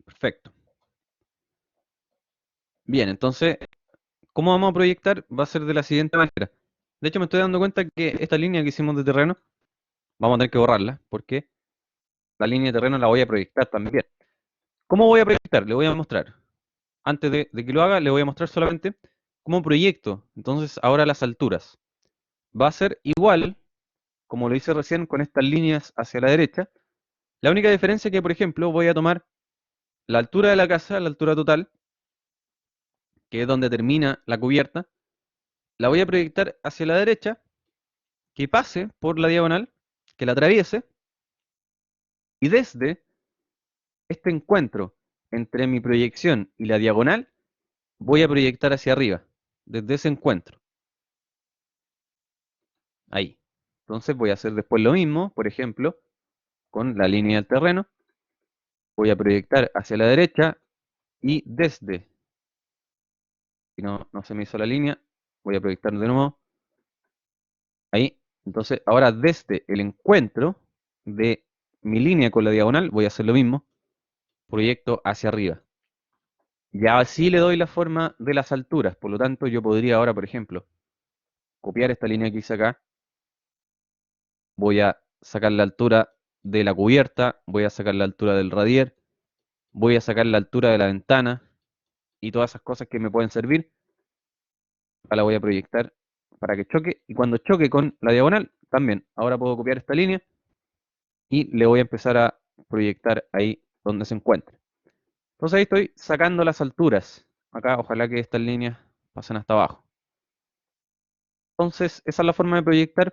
Speaker 1: Perfecto. Bien, entonces, ¿cómo vamos a proyectar? Va a ser de la siguiente manera. De hecho, me estoy dando cuenta que esta línea que hicimos de terreno, vamos a tener que borrarla, porque la línea de terreno la voy a proyectar también. ¿Cómo voy a proyectar? Le voy a mostrar. Antes de que lo haga, le voy a mostrar solamente cómo proyecto. Entonces, ahora las alturas. Va a ser igual, como lo hice recién, con estas líneas hacia la derecha. La única diferencia es que, por ejemplo, voy a tomar la altura de la casa, la altura total, que es donde termina la cubierta, la voy a proyectar hacia la derecha, que pase por la diagonal, que la atraviese, y desde este encuentro entre mi proyección y la diagonal, voy a proyectar hacia arriba, desde ese encuentro, ahí. Entonces voy a hacer después lo mismo, por ejemplo, con la línea del terreno, voy a proyectar hacia la derecha y desde, si no se me hizo la línea, voy a proyectar de nuevo, ahí. Entonces ahora desde el encuentro de mi línea con la diagonal, voy a hacer lo mismo, proyecto hacia arriba. Ya así le doy la forma de las alturas, por lo tanto yo podría ahora, por ejemplo, copiar esta línea que hice acá, voy a sacar la altura de la cubierta, voy a sacar la altura del radier, voy a sacar la altura de la ventana y todas esas cosas que me pueden servir, ahora la voy a proyectar para que choque, y cuando choque con la diagonal, también, ahora puedo copiar esta línea y le voy a empezar a proyectar ahí donde se encuentre. Entonces ahí estoy sacando las alturas, acá ojalá que estas líneas pasen hasta abajo. Entonces esa es la forma de proyectar.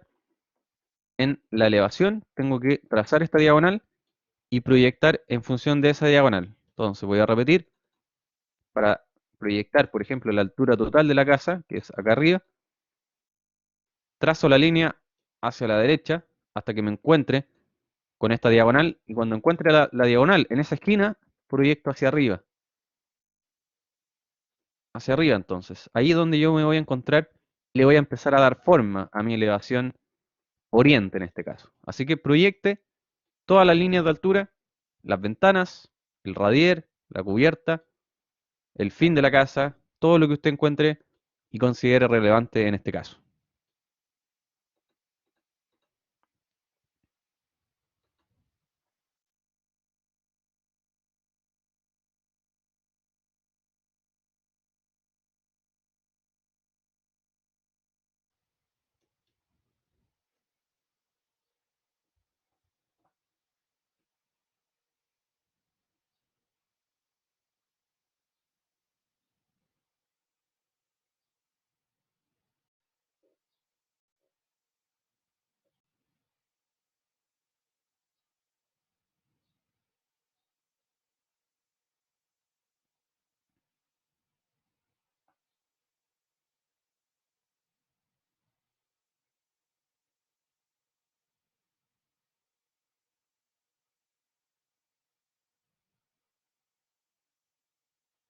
Speaker 1: En la elevación tengo que trazar esta diagonal y proyectar en función de esa diagonal. Entonces voy a repetir para proyectar, por ejemplo, la altura total de la casa, que es acá arriba, trazo la línea hacia la derecha hasta que me encuentre con esta diagonal y cuando encuentre la diagonal en esa esquina, proyecto hacia arriba entonces. Ahí es donde yo me voy a encontrar, le voy a empezar a dar forma a mi elevación oriente en este caso. Así que proyecte todas las líneas de altura, las ventanas, el radier, la cubierta, el fin de la casa, todo lo que usted encuentre y considere relevante en este caso.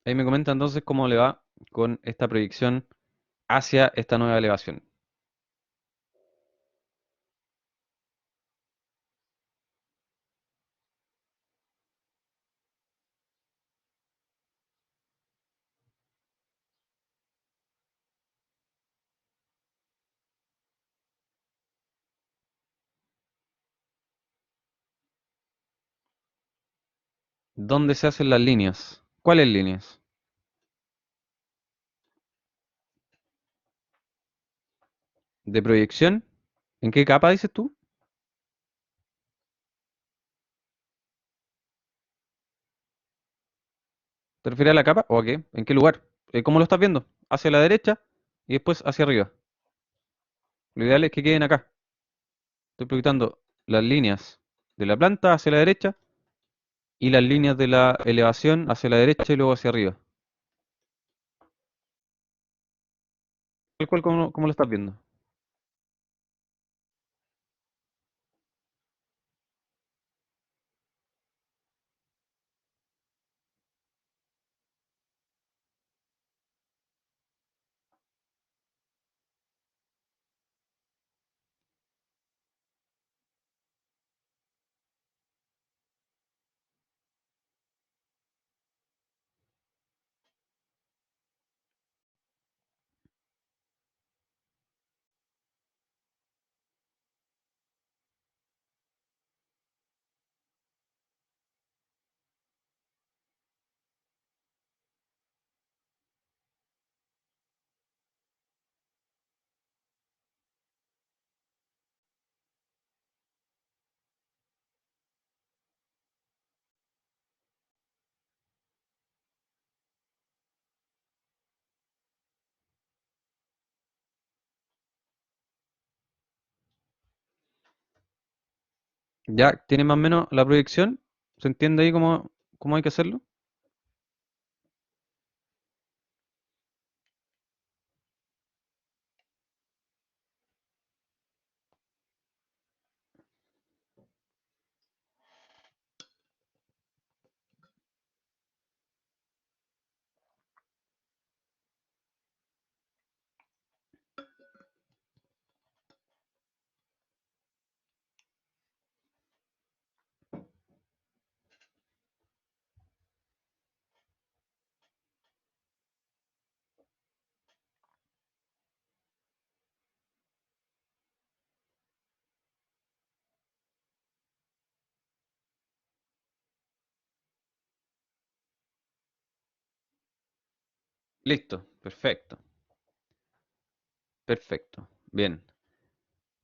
Speaker 1: Ahí me comenta entonces cómo le va con esta proyección hacia esta nueva elevación. ¿Dónde se hacen las líneas? ¿Cuáles líneas? ¿De proyección? ¿En qué capa dices tú? ¿Te refieres a la capa o a qué? ¿En qué lugar? ¿Cómo lo estás viendo? Hacia la derecha y después hacia arriba. Lo ideal es que queden acá. Estoy proyectando las líneas de la planta hacia la derecha y las líneas de la elevación hacia la derecha y luego hacia arriba. Tal cual como lo estás viendo. ¿Ya tiene más o menos la proyección? ¿Se entiende ahí cómo hay que hacerlo? Listo, perfecto, perfecto. Bien.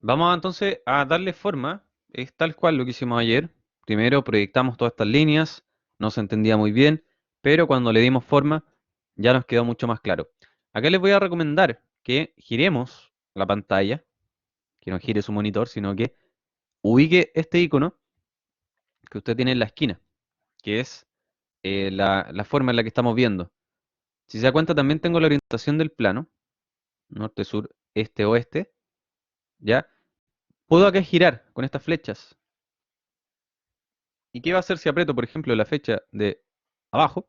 Speaker 1: Vamos entonces a darle forma. Es tal cual lo que hicimos ayer. Primero proyectamos todas estas líneas, no se entendía muy bien, pero cuando le dimos forma ya nos quedó mucho más claro. Acá les voy a recomendar que giremos la pantalla, que no gire su monitor, sino que ubique este icono que usted tiene en la esquina, que es la forma en la que estamos viendo. Si se da cuenta, también tengo la orientación del plano, norte, sur, este, oeste, ¿ya? Puedo acá girar con estas flechas. ¿Y qué va a hacer si aprieto, por ejemplo, la flecha de abajo?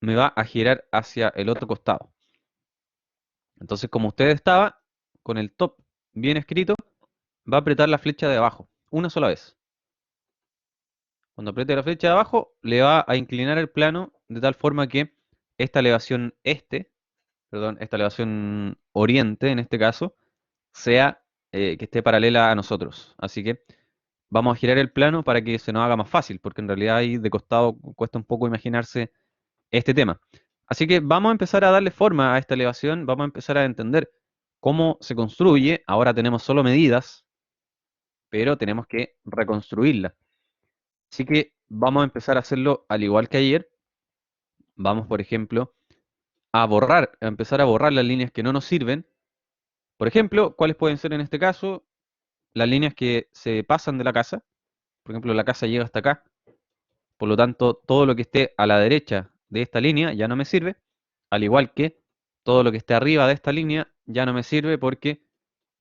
Speaker 1: Me va a girar hacia el otro costado. Entonces, como usted estaba con el top bien escrito, va a apretar la flecha de abajo, una sola vez. Cuando apriete la flecha de abajo, le va a inclinar el plano de tal forma que esta elevación este, perdón, esta elevación oriente en este caso, sea que esté paralela a nosotros. Así que vamos a girar el plano para que se nos haga más fácil, porque en realidad ahí de costado cuesta un poco imaginarse este tema. Así que vamos a empezar a darle forma a esta elevación, vamos a empezar a entender cómo se construye. Ahora tenemos solo medidas, pero tenemos que reconstruirla. Así que vamos a empezar a hacerlo al igual que ayer. Vamos, por ejemplo, a empezar a borrar las líneas que no nos sirven. Por ejemplo, ¿cuáles pueden ser en este caso? Las líneas que se pasan de la casa. Por ejemplo, la casa llega hasta acá. Por lo tanto, todo lo que esté a la derecha de esta línea ya no me sirve. Al igual que todo lo que esté arriba de esta línea ya no me sirve porque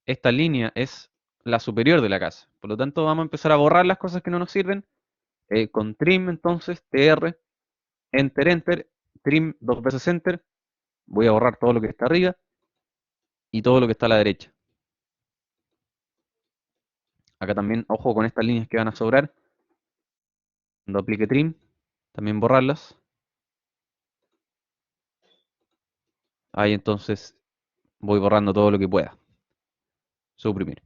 Speaker 1: esta línea es la superior de la casa. Por lo tanto, vamos a empezar a borrar las cosas que no nos sirven. Con trim, entonces, tr, enter, enter, trim dos veces enter. Voy a borrar todo lo que está arriba y todo lo que está a la derecha. Acá también, ojo con estas líneas que van a sobrar. Cuando aplique trim, también borrarlas. Ahí entonces voy borrando todo lo que pueda. Suprimir.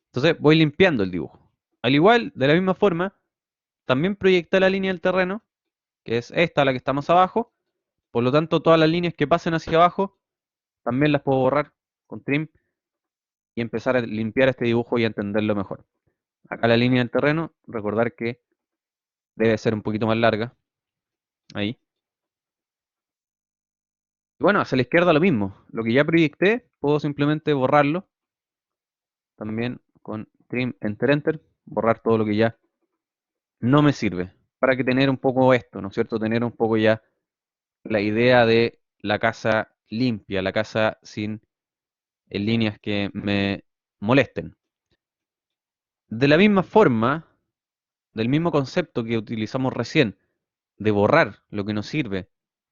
Speaker 1: Entonces voy limpiando el dibujo. Al igual, de la misma forma, también proyecté la línea del terreno, que es esta, la que está más abajo. Por lo tanto, todas las líneas que pasen hacia abajo, también las puedo borrar con trim y empezar a limpiar este dibujo y a entenderlo mejor. Acá la línea del terreno, recordar que debe ser un poquito más larga, ahí. Y bueno, hacia la izquierda lo mismo. Lo que ya proyecté, puedo simplemente borrarlo, también con trim, enter, enter, borrar todo lo que ya no me sirve. Para que tener un poco esto, ¿no es cierto? Tener un poco ya la idea de la casa limpia, la casa sin líneas que me molesten. De la misma forma, del mismo concepto que utilizamos recién, de borrar lo que nos sirve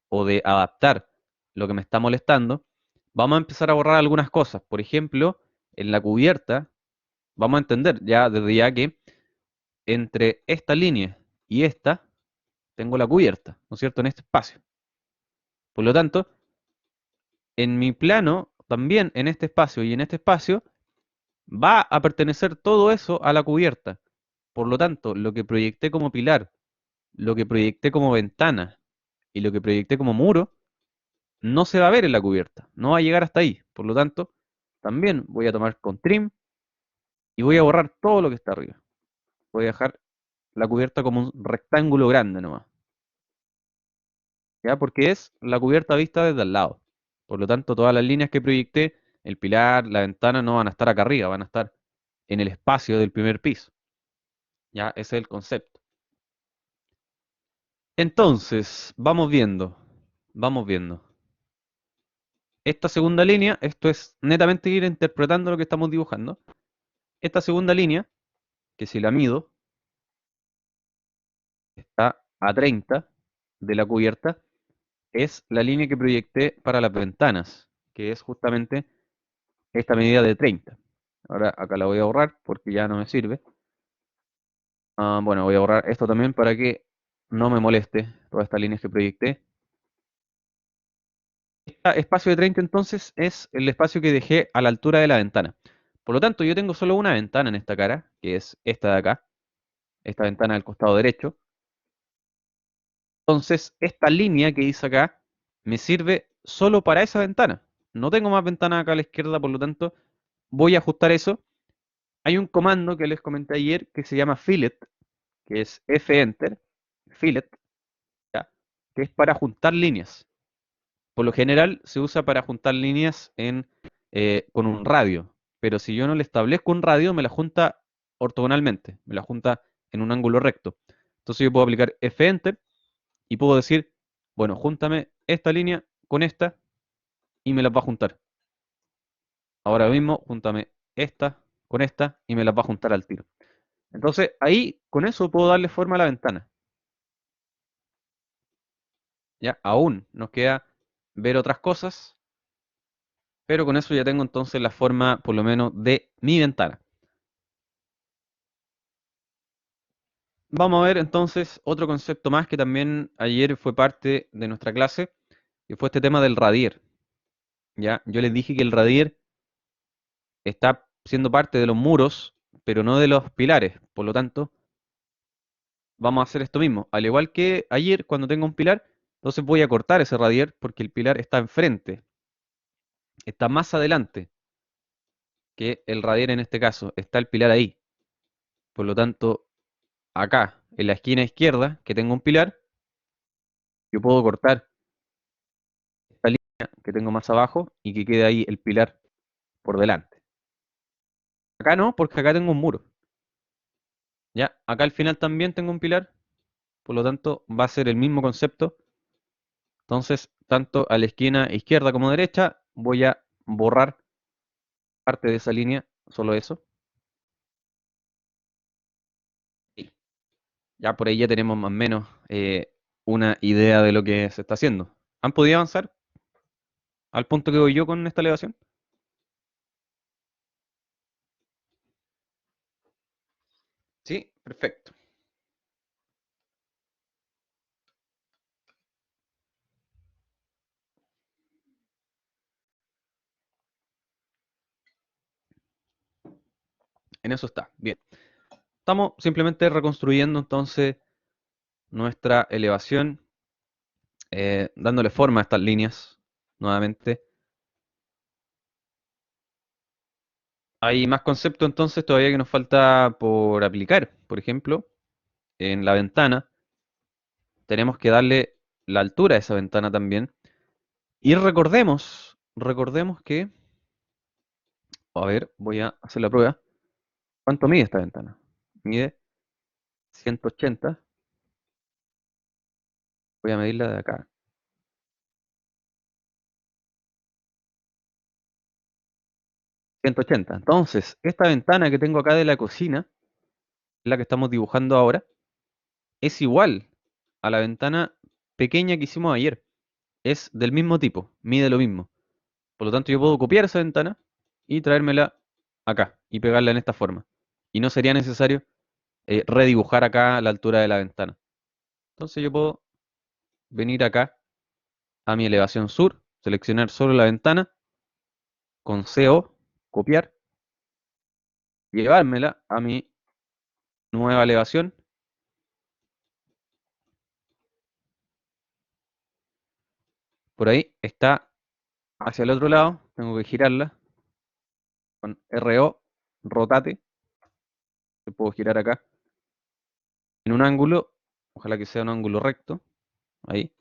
Speaker 1: o de adaptar lo que me está molestando, vamos a empezar a borrar algunas cosas. Por ejemplo, en la cubierta, vamos a entender ya desde ya que entre esta línea y esta, tengo la cubierta, ¿no es cierto?, en este espacio. Por lo tanto, en mi plano, también en este espacio y en este espacio, va a pertenecer todo eso a la cubierta. Por lo tanto, lo que proyecté como pilar, lo que proyecté como ventana y lo que proyecté como muro, no se va a ver en la cubierta, no va a llegar hasta ahí. Por lo tanto, también voy a tomar con trim y voy a borrar todo lo que está arriba. Voy a dejar la cubierta como un rectángulo grande nomás. ¿Ya? Porque es la cubierta vista desde al lado. Por lo tanto, todas las líneas que proyecté, el pilar, la ventana, no van a estar acá arriba, van a estar en el espacio del primer piso. ¿Ya? Ese es el concepto. Entonces, vamos viendo, vamos viendo. Esta segunda línea, esto es netamente ir interpretando lo que estamos dibujando. Esta segunda línea, que si la mido, está a 30 de la cubierta, es la línea que proyecté para las ventanas, que es justamente esta medida de 30. Ahora acá la voy a borrar porque ya no me sirve. Bueno, voy a borrar esto también para que no me moleste todas estas líneas que proyecté. Este espacio de 30 entonces es el espacio que dejé a la altura de la ventana. Por lo tanto, yo tengo solo una ventana en esta cara, que es esta de acá, esta ventana del costado derecho. Entonces, esta línea que hice acá me sirve solo para esa ventana. No tengo más ventanas acá a la izquierda, por lo tanto, voy a ajustar eso. Hay un comando que les comenté ayer que se llama fillet, que es F-Enter, fillet, ¿ya? Que es para juntar líneas. Por lo general se usa para juntar líneas con un radio, pero si yo no le establezco un radio, me la junta ortogonalmente, me la junta en un ángulo recto. Entonces yo puedo aplicar F-Enter y puedo decir, bueno, júntame esta línea con esta y me las va a juntar. Ahora mismo, júntame esta con esta y me las va a juntar al tiro. Entonces ahí, con eso puedo darle forma a la ventana. Ya, aún nos queda ver otras cosas, pero con eso ya tengo entonces la forma, por lo menos, de mi ventana. Vamos a ver entonces otro concepto más que también ayer fue parte de nuestra clase, y fue este tema del radier. Ya, yo les dije que el radier está siendo parte de los muros, pero no de los pilares. Por lo tanto, vamos a hacer esto mismo. Al igual que ayer, cuando tengo un pilar, entonces voy a cortar ese radier porque el pilar está enfrente, está más adelante que el radier en este caso. Está el pilar ahí. Por lo tanto, acá, en la esquina izquierda, que tengo un pilar, yo puedo cortar esta línea que tengo más abajo y que quede ahí el pilar por delante. Acá no, porque acá tengo un muro. Ya, acá al final también tengo un pilar, por lo tanto va a ser el mismo concepto. Entonces, tanto a la esquina izquierda como derecha, voy a borrar parte de esa línea, solo eso. Y ya por ahí ya tenemos más o menos una idea de lo que se está haciendo. ¿Han podido avanzar al punto que voy yo con esta elevación? Sí, perfecto. En eso está. Bien. Estamos simplemente reconstruyendo entonces nuestra elevación, dándole forma a estas líneas nuevamente. Hay más conceptos entonces todavía que nos falta por aplicar. Por ejemplo, en la ventana tenemos que darle la altura a esa ventana también. Y recordemos que, a ver, voy a hacer la prueba. ¿Cuánto mide esta ventana? Mide 180. Voy a medirla de acá. 180. Entonces, esta ventana que tengo acá de la cocina, la que estamos dibujando ahora, es igual a la ventana pequeña que hicimos ayer. Es del mismo tipo, mide lo mismo. Por lo tanto, yo puedo copiar esa ventana y traérmela acá y pegarla en esta forma. Y no sería necesario redibujar acá la altura de la ventana. Entonces yo puedo venir acá a mi elevación sur, seleccionar solo la ventana, con CO, copiar, llevármela a mi nueva elevación. Por ahí está hacia el otro lado, tengo que girarla con RO, rotate, que puedo girar acá en un ángulo, ojalá que sea un ángulo recto, ahí,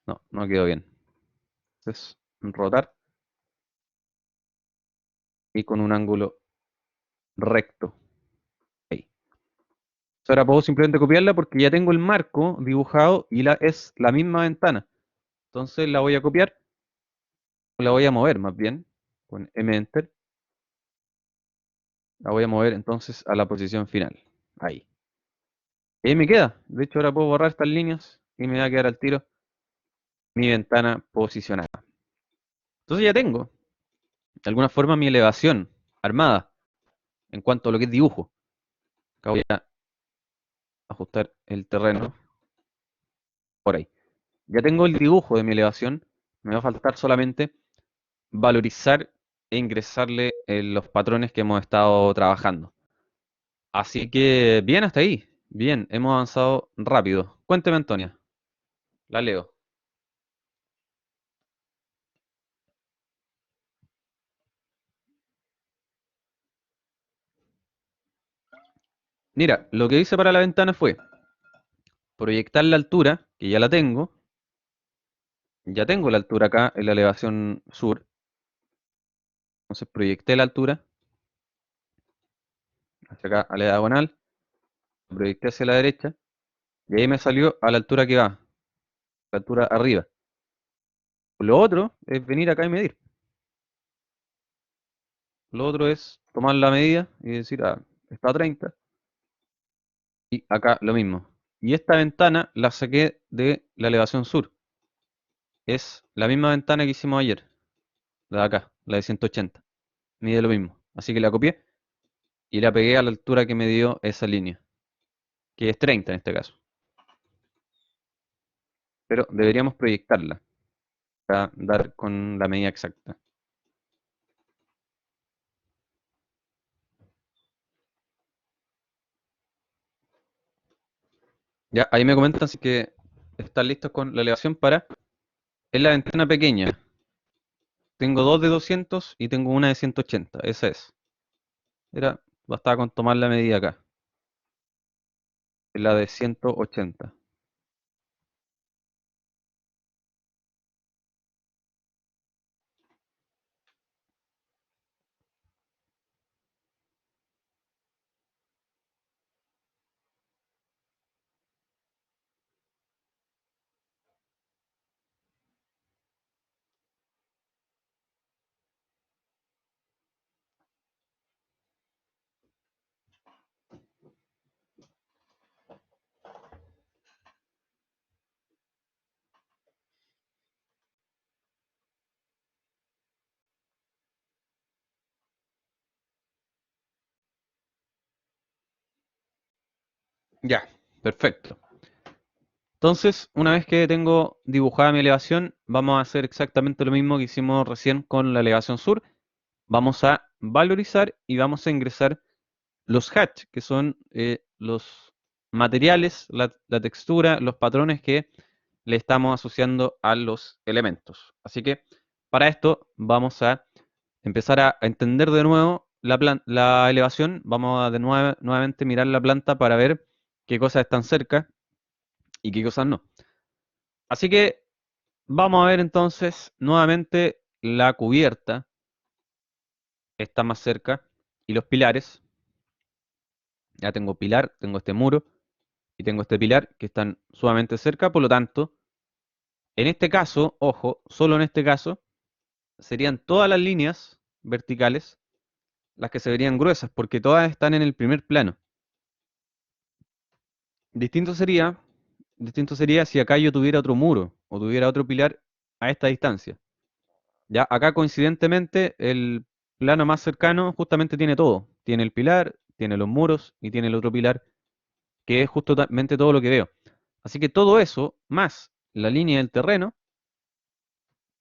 Speaker 1: no, no quedó bien. Entonces, rotar y con un ángulo recto, ahí. Ahora puedo simplemente copiarla porque ya tengo el marco dibujado y es la misma ventana. Entonces la voy a copiar, o la voy a mover más bien, con M Enter, la voy a mover entonces a la posición final, ahí. Y ahí me queda, de hecho ahora puedo borrar estas líneas y me va a quedar al tiro mi ventana posicionada. Entonces ya tengo, de alguna forma, mi elevación armada en cuanto a lo que es dibujo. Acá voy a ajustar el terreno por ahí. Ya tengo el dibujo de mi elevación, me va a faltar solamente valorizar e ingresarle los patrones que hemos estado trabajando. Así que bien hasta ahí, bien, hemos avanzado rápido. Cuénteme, Antonia, la leo. Mira, lo que hice para la ventana fue proyectar la altura, que ya tengo la altura acá en la elevación sur, entonces proyecté la altura hacia acá a la diagonal, proyecté hacia la derecha, y ahí me salió a la altura que va, la altura arriba. Lo otro es venir acá y medir. Lo otro es tomar la medida y decir, ah, está a 30, y acá lo mismo. Y esta ventana la saqué de la elevación sur. Es la misma ventana que hicimos ayer, la de acá, la de 180. Mide lo mismo. Así que la copié y la pegué a la altura que me dio esa línea, que es 30 en este caso. Pero deberíamos proyectarla para dar con la medida exacta. Ya, ahí me comentan si que están listos con la elevación para... Es la ventana pequeña. Tengo dos de 200 y tengo una de 180. Esa es. Era, bastaba con tomar la medida acá. Es la de 180. Ya, perfecto. Entonces, una vez que tengo dibujada mi elevación, vamos a hacer exactamente lo mismo que hicimos recién con la elevación sur. Vamos a valorizar y vamos a ingresar los hatch, que son los materiales, la textura, los patrones que le estamos asociando a los elementos. Así que para esto vamos a empezar a entender de nuevo la elevación. Vamos a nuevamente mirar la planta para ver qué cosas están cerca y qué cosas no. Así que vamos a ver entonces nuevamente la cubierta está más cerca y los pilares. Ya tengo pilar, tengo este muro y tengo este pilar que están sumamente cerca, por lo tanto, en este caso, ojo, solo en este caso, serían todas las líneas verticales las que se verían gruesas, porque todas están en el primer plano. Distinto sería, distinto sería si acá yo tuviera otro muro o tuviera otro pilar a esta distancia. Ya acá coincidentemente el plano más cercano justamente tiene todo. Tiene el pilar, tiene los muros y tiene el otro pilar, que es justamente todo lo que veo. Así que todo eso, más la línea del terreno,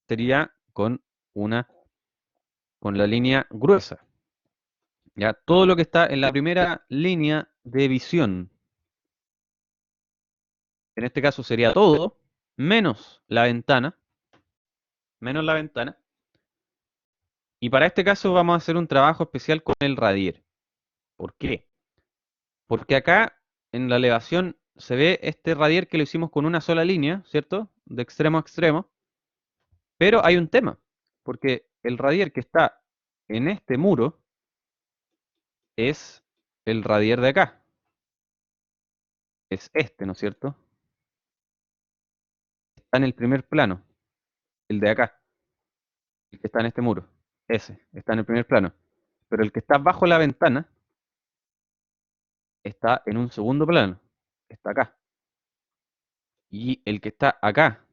Speaker 1: sería con la línea gruesa. Ya todo lo que está en la primera línea de visión, en este caso sería todo, menos menos la ventana. Y para este caso vamos a hacer un trabajo especial con el radier. ¿Por qué? Porque acá en la elevación se ve este radier que lo hicimos con una sola línea, ¿cierto? De extremo a extremo. Pero hay un tema, porque el radier que está en este muro es el radier de acá. Es este, ¿no es cierto? Está en el primer plano, el de acá, el que está en este muro. Ese, está en el primer plano. Pero el que está bajo la ventana está en un segundo plano, está acá. Y el que está acá,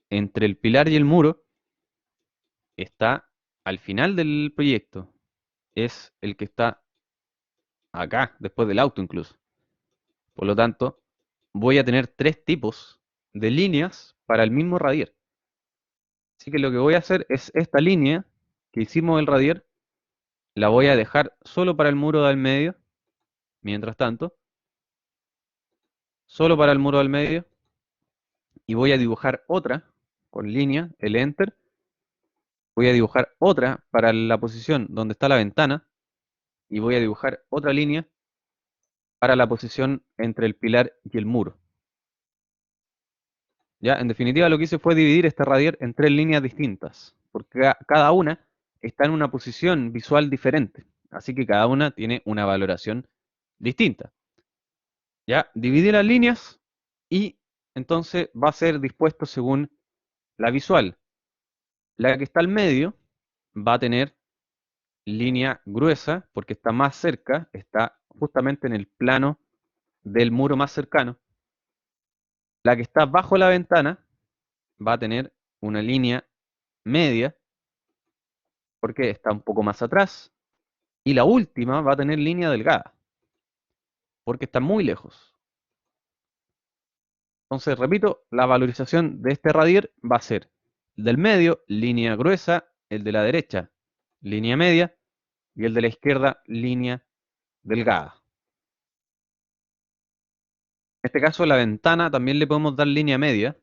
Speaker 1: entre el pilar y el muro, está al final del proyecto. Es el que está acá, después del auto incluso. Por lo tanto, voy a tener tres tipos de líneas para el mismo radier. Así que lo que voy a hacer es esta línea que hicimos del radier, la voy a dejar solo para el muro del medio, mientras tanto, solo para el muro del medio, y voy a dibujar otra con línea, el enter. Voy a dibujar otra para la posición donde está la ventana, y voy a dibujar otra línea para la posición entre el pilar y el muro. Ya, en definitiva lo que hice fue dividir este radier en tres líneas distintas, porque cada una está en una posición visual diferente, así que cada una tiene una valoración distinta. Ya, dividí las líneas y entonces va a ser dispuesto según la visual. La que está al medio va a tener línea gruesa porque está más cerca, está justamente en el plano del muro más cercano. La que está bajo la ventana va a tener una línea media porque está un poco más atrás. Y la última va a tener línea delgada porque está muy lejos. Entonces, repito, la valorización de este radier va a ser el del medio, línea gruesa, el de la derecha, línea media, y el de la izquierda, línea delgada. En este caso, a la ventana también le podemos dar línea media,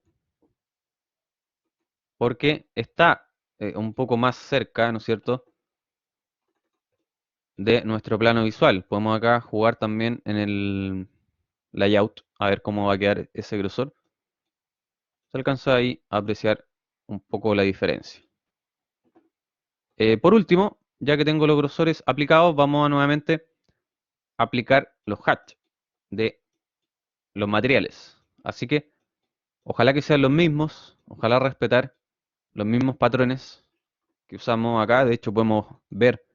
Speaker 1: porque está un poco más cerca, ¿no es cierto?, de nuestro plano visual. Podemos acá jugar también en el layout, a ver cómo va a quedar ese grosor. Se alcanza ahí a apreciar un poco la diferencia. Por último, ya que tengo los grosores aplicados, vamos a nuevamente aplicar los hatch de los materiales. Así que ojalá que sean los mismos, ojalá respetar los mismos patrones que usamos acá. De hecho, podemos ver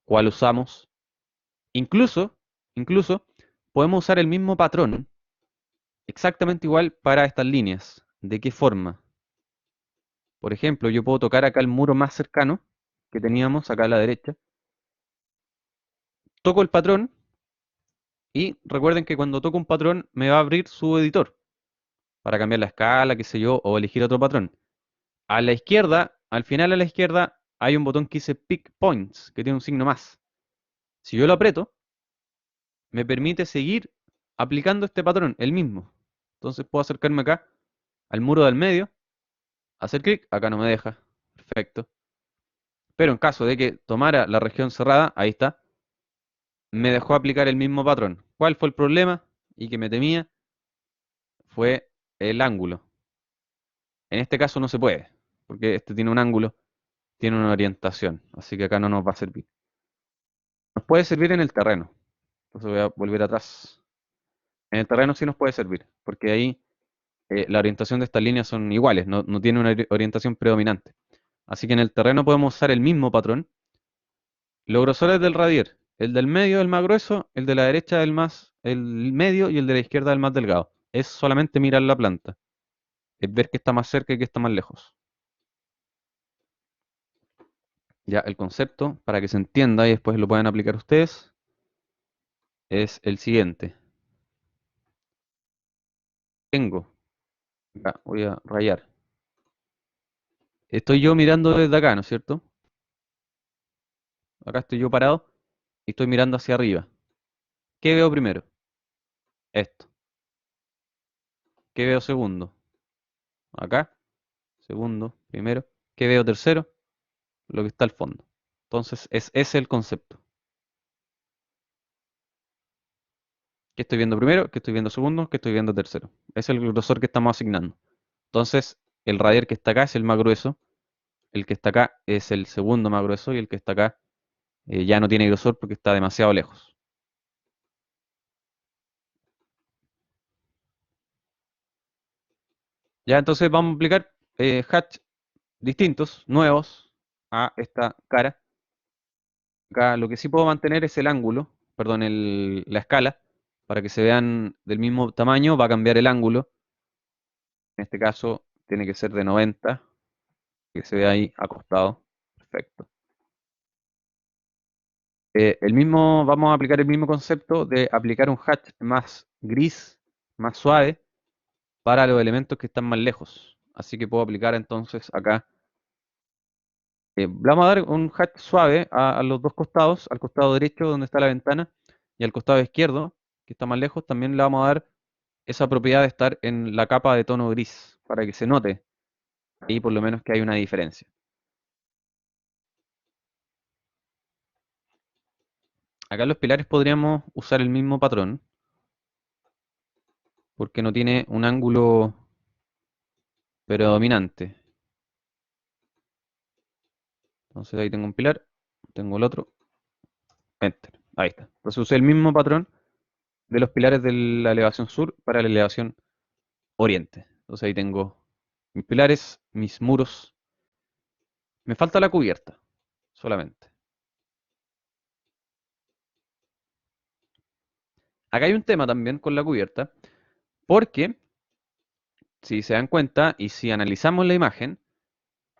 Speaker 1: cuál usamos. Incluso, incluso podemos usar el mismo patrón exactamente igual para estas líneas. ¿De qué forma? Por ejemplo, yo puedo tocar acá el muro más cercano que teníamos acá a la derecha. Toco el patrón y recuerden que cuando toco un patrón me va a abrir su editor para cambiar la escala, qué sé yo, o elegir otro patrón. A la izquierda, al final a la izquierda, hay un botón que dice Pick Points, que tiene un signo más. Si yo lo aprieto, me permite seguir aplicando este patrón, el mismo. Entonces puedo acercarme acá al muro del medio, hacer clic, acá no me deja. Perfecto. Pero en caso de que tomara la región cerrada, ahí está, me dejó aplicar el mismo patrón. ¿Cuál fue el problema? Y que me temía fue el ángulo. En este caso no se puede, porque este tiene un ángulo, tiene una orientación, así que acá no nos va a servir. Nos puede servir en el terreno. Entonces voy a volver atrás. En el terreno sí nos puede servir, porque ahí la orientación de estas líneas son iguales, no tiene una orientación predominante. Así que en el terreno podemos usar el mismo patrón. Los grosores del radier, el del medio el más grueso, el de la derecha el medio y el de la izquierda el más delgado. Es solamente mirar la planta, es ver qué está más cerca y qué está más lejos. Ya el concepto, para que se entienda y después lo puedan aplicar ustedes, es el siguiente. Tengo, acá voy a rayar. Estoy yo mirando desde acá, ¿no es cierto? Acá estoy yo parado y estoy mirando hacia arriba. ¿Qué veo primero? Esto. ¿Qué veo segundo? Acá. Segundo, primero. ¿Qué veo tercero? Lo que está al fondo. Entonces, es ese el concepto. ¿Qué estoy viendo primero? ¿Qué estoy viendo segundo? ¿Qué estoy viendo tercero? Es el grosor que estamos asignando. Entonces, el radier que está acá es el más grueso, el que está acá es el segundo más grueso y el que está acá ya no tiene grosor porque está demasiado lejos. Ya, entonces vamos a aplicar hatch distintos, nuevos, a esta cara. Acá lo que sí puedo mantener es el ángulo, perdón, la escala, para que se vean del mismo tamaño, va a cambiar el ángulo. En este caso tiene que ser de 90, que se vea ahí acostado. Perfecto. Vamos a aplicar el mismo concepto de aplicar un hatch más gris, más suave, para los elementos que están más lejos. Así que puedo aplicar entonces acá. Vamos a dar un hatch suave a los dos costados, al costado derecho donde está la ventana y al costado izquierdo, que está más lejos, también le vamos a dar esa propiedad de estar en la capa de tono gris, para que se note ahí por lo menos que hay una diferencia. Acá en los pilares podríamos usar el mismo patrón, porque no tiene un ángulo predominante. Entonces ahí tengo un pilar, tengo el otro, enter, ahí está. Entonces usé el mismo patrón de los pilares de la elevación sur para la elevación oriente. Entonces ahí tengo mis pilares, mis muros. Me falta la cubierta, solamente. Acá hay un tema también con la cubierta, porque si se dan cuenta y si analizamos la imagen,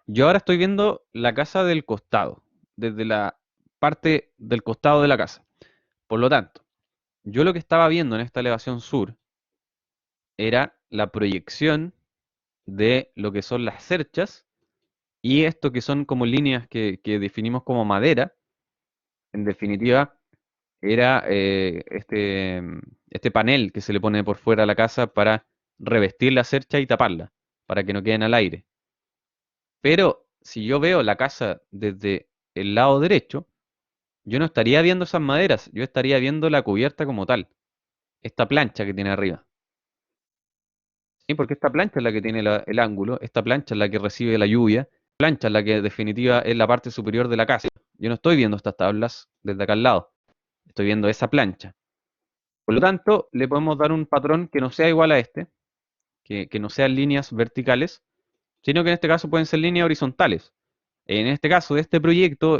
Speaker 1: yo ahora estoy viendo la casa del costado, desde la parte del costado de la casa. Por lo tanto, yo lo que estaba viendo en esta elevación sur era la proyección de lo que son las cerchas y esto que son como líneas que definimos como madera. En definitiva, era este panel que se le pone por fuera a la casa para revestir la cercha y taparla, para que no queden al aire. Pero si yo veo la casa desde el lado derecho, yo no estaría viendo esas maderas, yo estaría viendo la cubierta como tal, esta plancha que tiene arriba. ¿Sí? Porque esta plancha es la que tiene el ángulo, esta plancha es la que recibe la lluvia, plancha es la que en definitiva es la parte superior de la casa. Yo no estoy viendo estas tablas desde acá al lado, estoy viendo esa plancha. Por lo tanto, le podemos dar un patrón que no sea igual a este, que no sean líneas verticales, sino que en este caso pueden ser líneas horizontales. En este caso de este proyecto,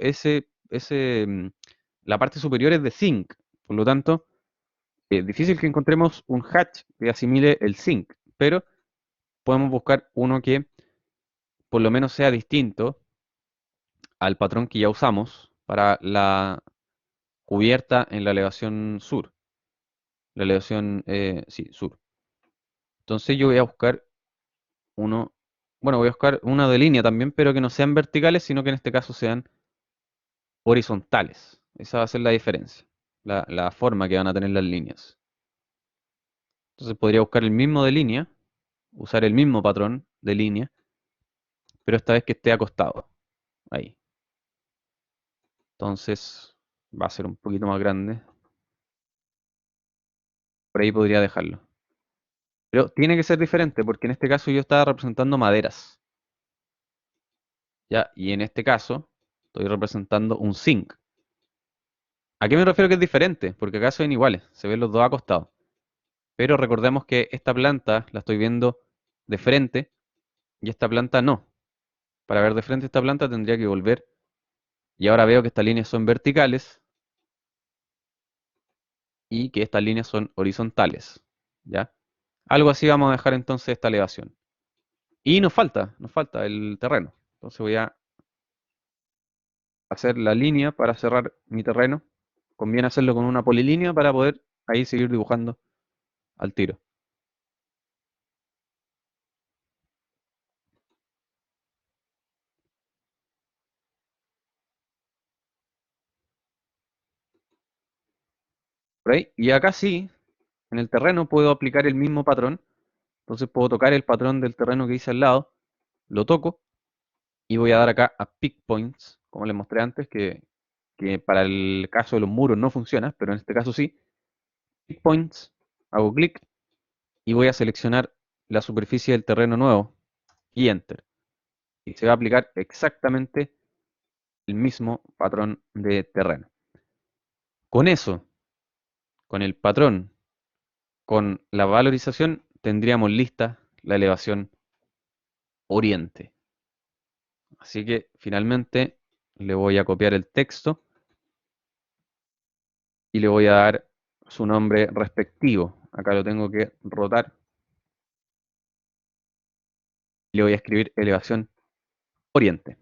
Speaker 1: la parte superior es de zinc, por lo tanto, es difícil que encontremos un hatch que asimile el zinc, pero podemos buscar uno que por lo menos sea distinto al patrón que ya usamos para la cubierta en la elevación sur, la elevación, sí, sur. Entonces yo voy a buscar uno, bueno, voy a buscar una de línea también, pero que no sean verticales, sino que en este caso sean horizontales. Esa va a ser la diferencia, la forma que van a tener las líneas. Entonces podría buscar el mismo de línea, usar el mismo patrón de línea, pero esta vez que esté acostado. Ahí. Entonces va a ser un poquito más grande. Por ahí podría dejarlo. Pero tiene que ser diferente porque en este caso yo estaba representando maderas. ¿Ya? Y en este caso estoy representando un zinc. ¿A qué me refiero que es diferente? Porque acá se ven iguales, se ven los dos acostados. Pero recordemos que esta planta la estoy viendo de frente y esta planta no. Para ver de frente esta planta tendría que volver. Y ahora veo que estas líneas son verticales y que estas líneas son horizontales. ¿Ya? Algo así vamos a dejar entonces esta elevación. Y nos falta el terreno. Entonces voy a hacer la línea para cerrar mi terreno. Conviene hacerlo con una polilínea para poder ahí seguir dibujando al tiro. Por ahí. Y acá sí, en el terreno puedo aplicar el mismo patrón. Entonces puedo tocar el patrón del terreno que hice al lado, lo toco y voy a dar acá a Pick Points, como les mostré antes, que para el caso de los muros no funciona, pero en este caso sí. Pick Points, hago clic y voy a seleccionar la superficie del terreno nuevo y Enter. Y se va a aplicar exactamente el mismo patrón de terreno. Con eso, con el patrón, con la valorización, tendríamos lista la elevación oriente. Así que finalmente le voy a copiar el texto y le voy a dar su nombre respectivo. Acá lo tengo que rotar y le voy a escribir elevación oriente.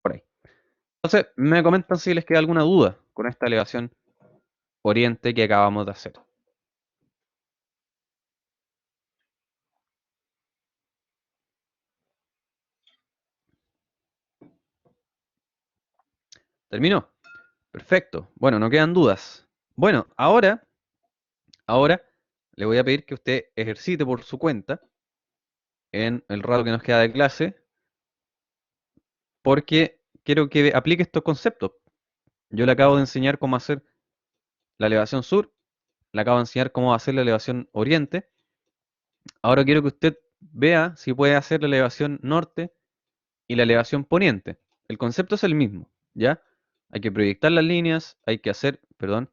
Speaker 1: Por ahí. Entonces, me comentan si les queda alguna duda con esta elevación oriente que acabamos de hacer. ¿Terminó? Perfecto. Bueno, no quedan dudas. Bueno, ahora le voy a pedir que usted ejercite por su cuenta en el rato que nos queda de clase, porque quiero que aplique estos conceptos. Yo le acabo de enseñar cómo hacer la elevación sur, le acabo de enseñar cómo hacer la elevación oriente. Ahora quiero que usted vea si puede hacer la elevación norte y la elevación poniente. El concepto es el mismo, ¿ya? Hay que proyectar las líneas, hay que hacer, perdón,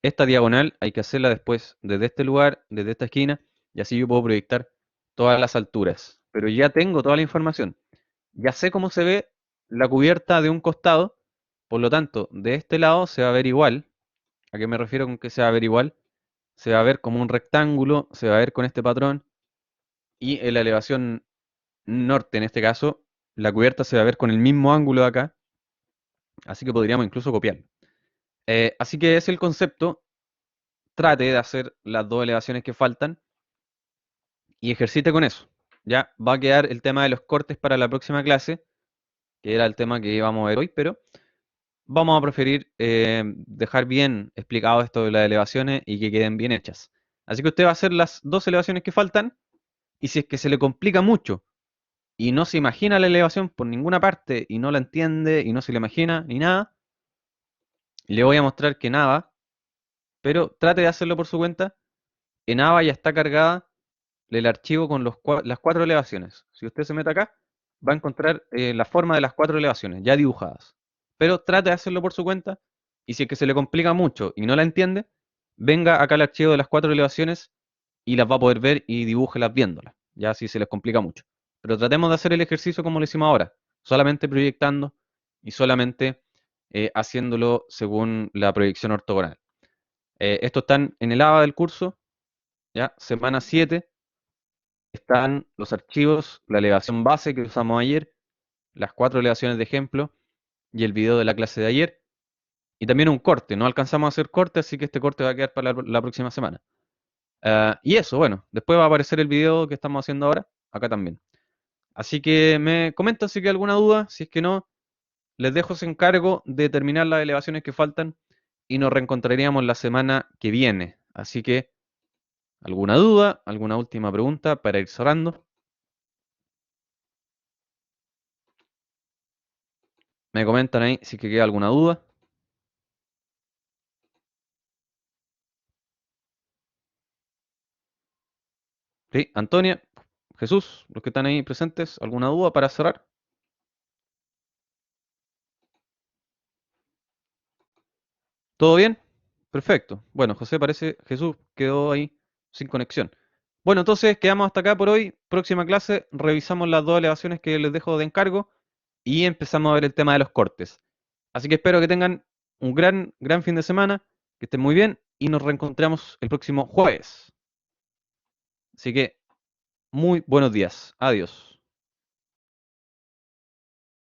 Speaker 1: esta diagonal hay que hacerla después desde este lugar, desde esta esquina, y así yo puedo proyectar todas las alturas. Pero ya tengo toda la información. Ya sé cómo se ve la cubierta de un costado, por lo tanto, de este lado se va a ver igual. ¿A qué me refiero con que se va a ver igual? Se va a ver como un rectángulo, se va a ver con este patrón, y en la elevación norte, en este caso, la cubierta se va a ver con el mismo ángulo de acá, así que podríamos incluso copiarlo. Así que es el concepto. Trate de hacer las dos elevaciones que faltan y ejercite con eso. Ya va a quedar el tema de los cortes para la próxima clase, que era el tema que íbamos a ver hoy, pero vamos a preferir dejar bien explicado esto de las elevaciones y que queden bien hechas. Así que usted va a hacer las dos elevaciones que faltan y si es que se le complica mucho y no se imagina la elevación por ninguna parte y no la entiende y no se la imagina ni nada, le voy a mostrar que nada, pero trate de hacerlo por su cuenta. En AVA ya está cargada el archivo con las cuatro elevaciones. Si usted se mete acá, va a encontrar la forma de las cuatro elevaciones ya dibujadas. Pero trate de hacerlo por su cuenta y si es que se le complica mucho y no la entiende, venga acá al archivo de las cuatro elevaciones y las va a poder ver y dibújelas viéndolas, ya si se les complica mucho. Pero tratemos de hacer el ejercicio como lo hicimos ahora, solamente proyectando y solamente haciéndolo según la proyección ortogonal. Esto están en el ABA del curso, ya, semana 7 están los archivos, la elevación base que usamos ayer, las cuatro elevaciones de ejemplo y el video de la clase de ayer. Y también un corte. No alcanzamos a hacer corte, así que este corte va a quedar para la próxima semana. Y eso, bueno, después va a aparecer el video que estamos haciendo ahora, acá también. Así que me comentan si hay alguna duda, si es que no, les dejo ese encargo de terminar las elevaciones que faltan y nos reencontraríamos la semana que viene. Así que, ¿alguna duda? ¿Alguna última pregunta para ir cerrando? Me comentan ahí si que queda alguna duda. Sí, Antonia, Jesús, los que están ahí presentes, ¿alguna duda para cerrar? ¿Todo bien? Perfecto. Bueno, José parece, Jesús quedó ahí sin conexión. Bueno, entonces quedamos hasta acá por hoy. Próxima clase, revisamos las dos elevaciones que les dejo de encargo y empezamos a ver el tema de los cortes. Así que espero que tengan un gran fin de semana, que estén muy bien y nos reencontramos el próximo jueves. Así que muy buenos días. Adiós.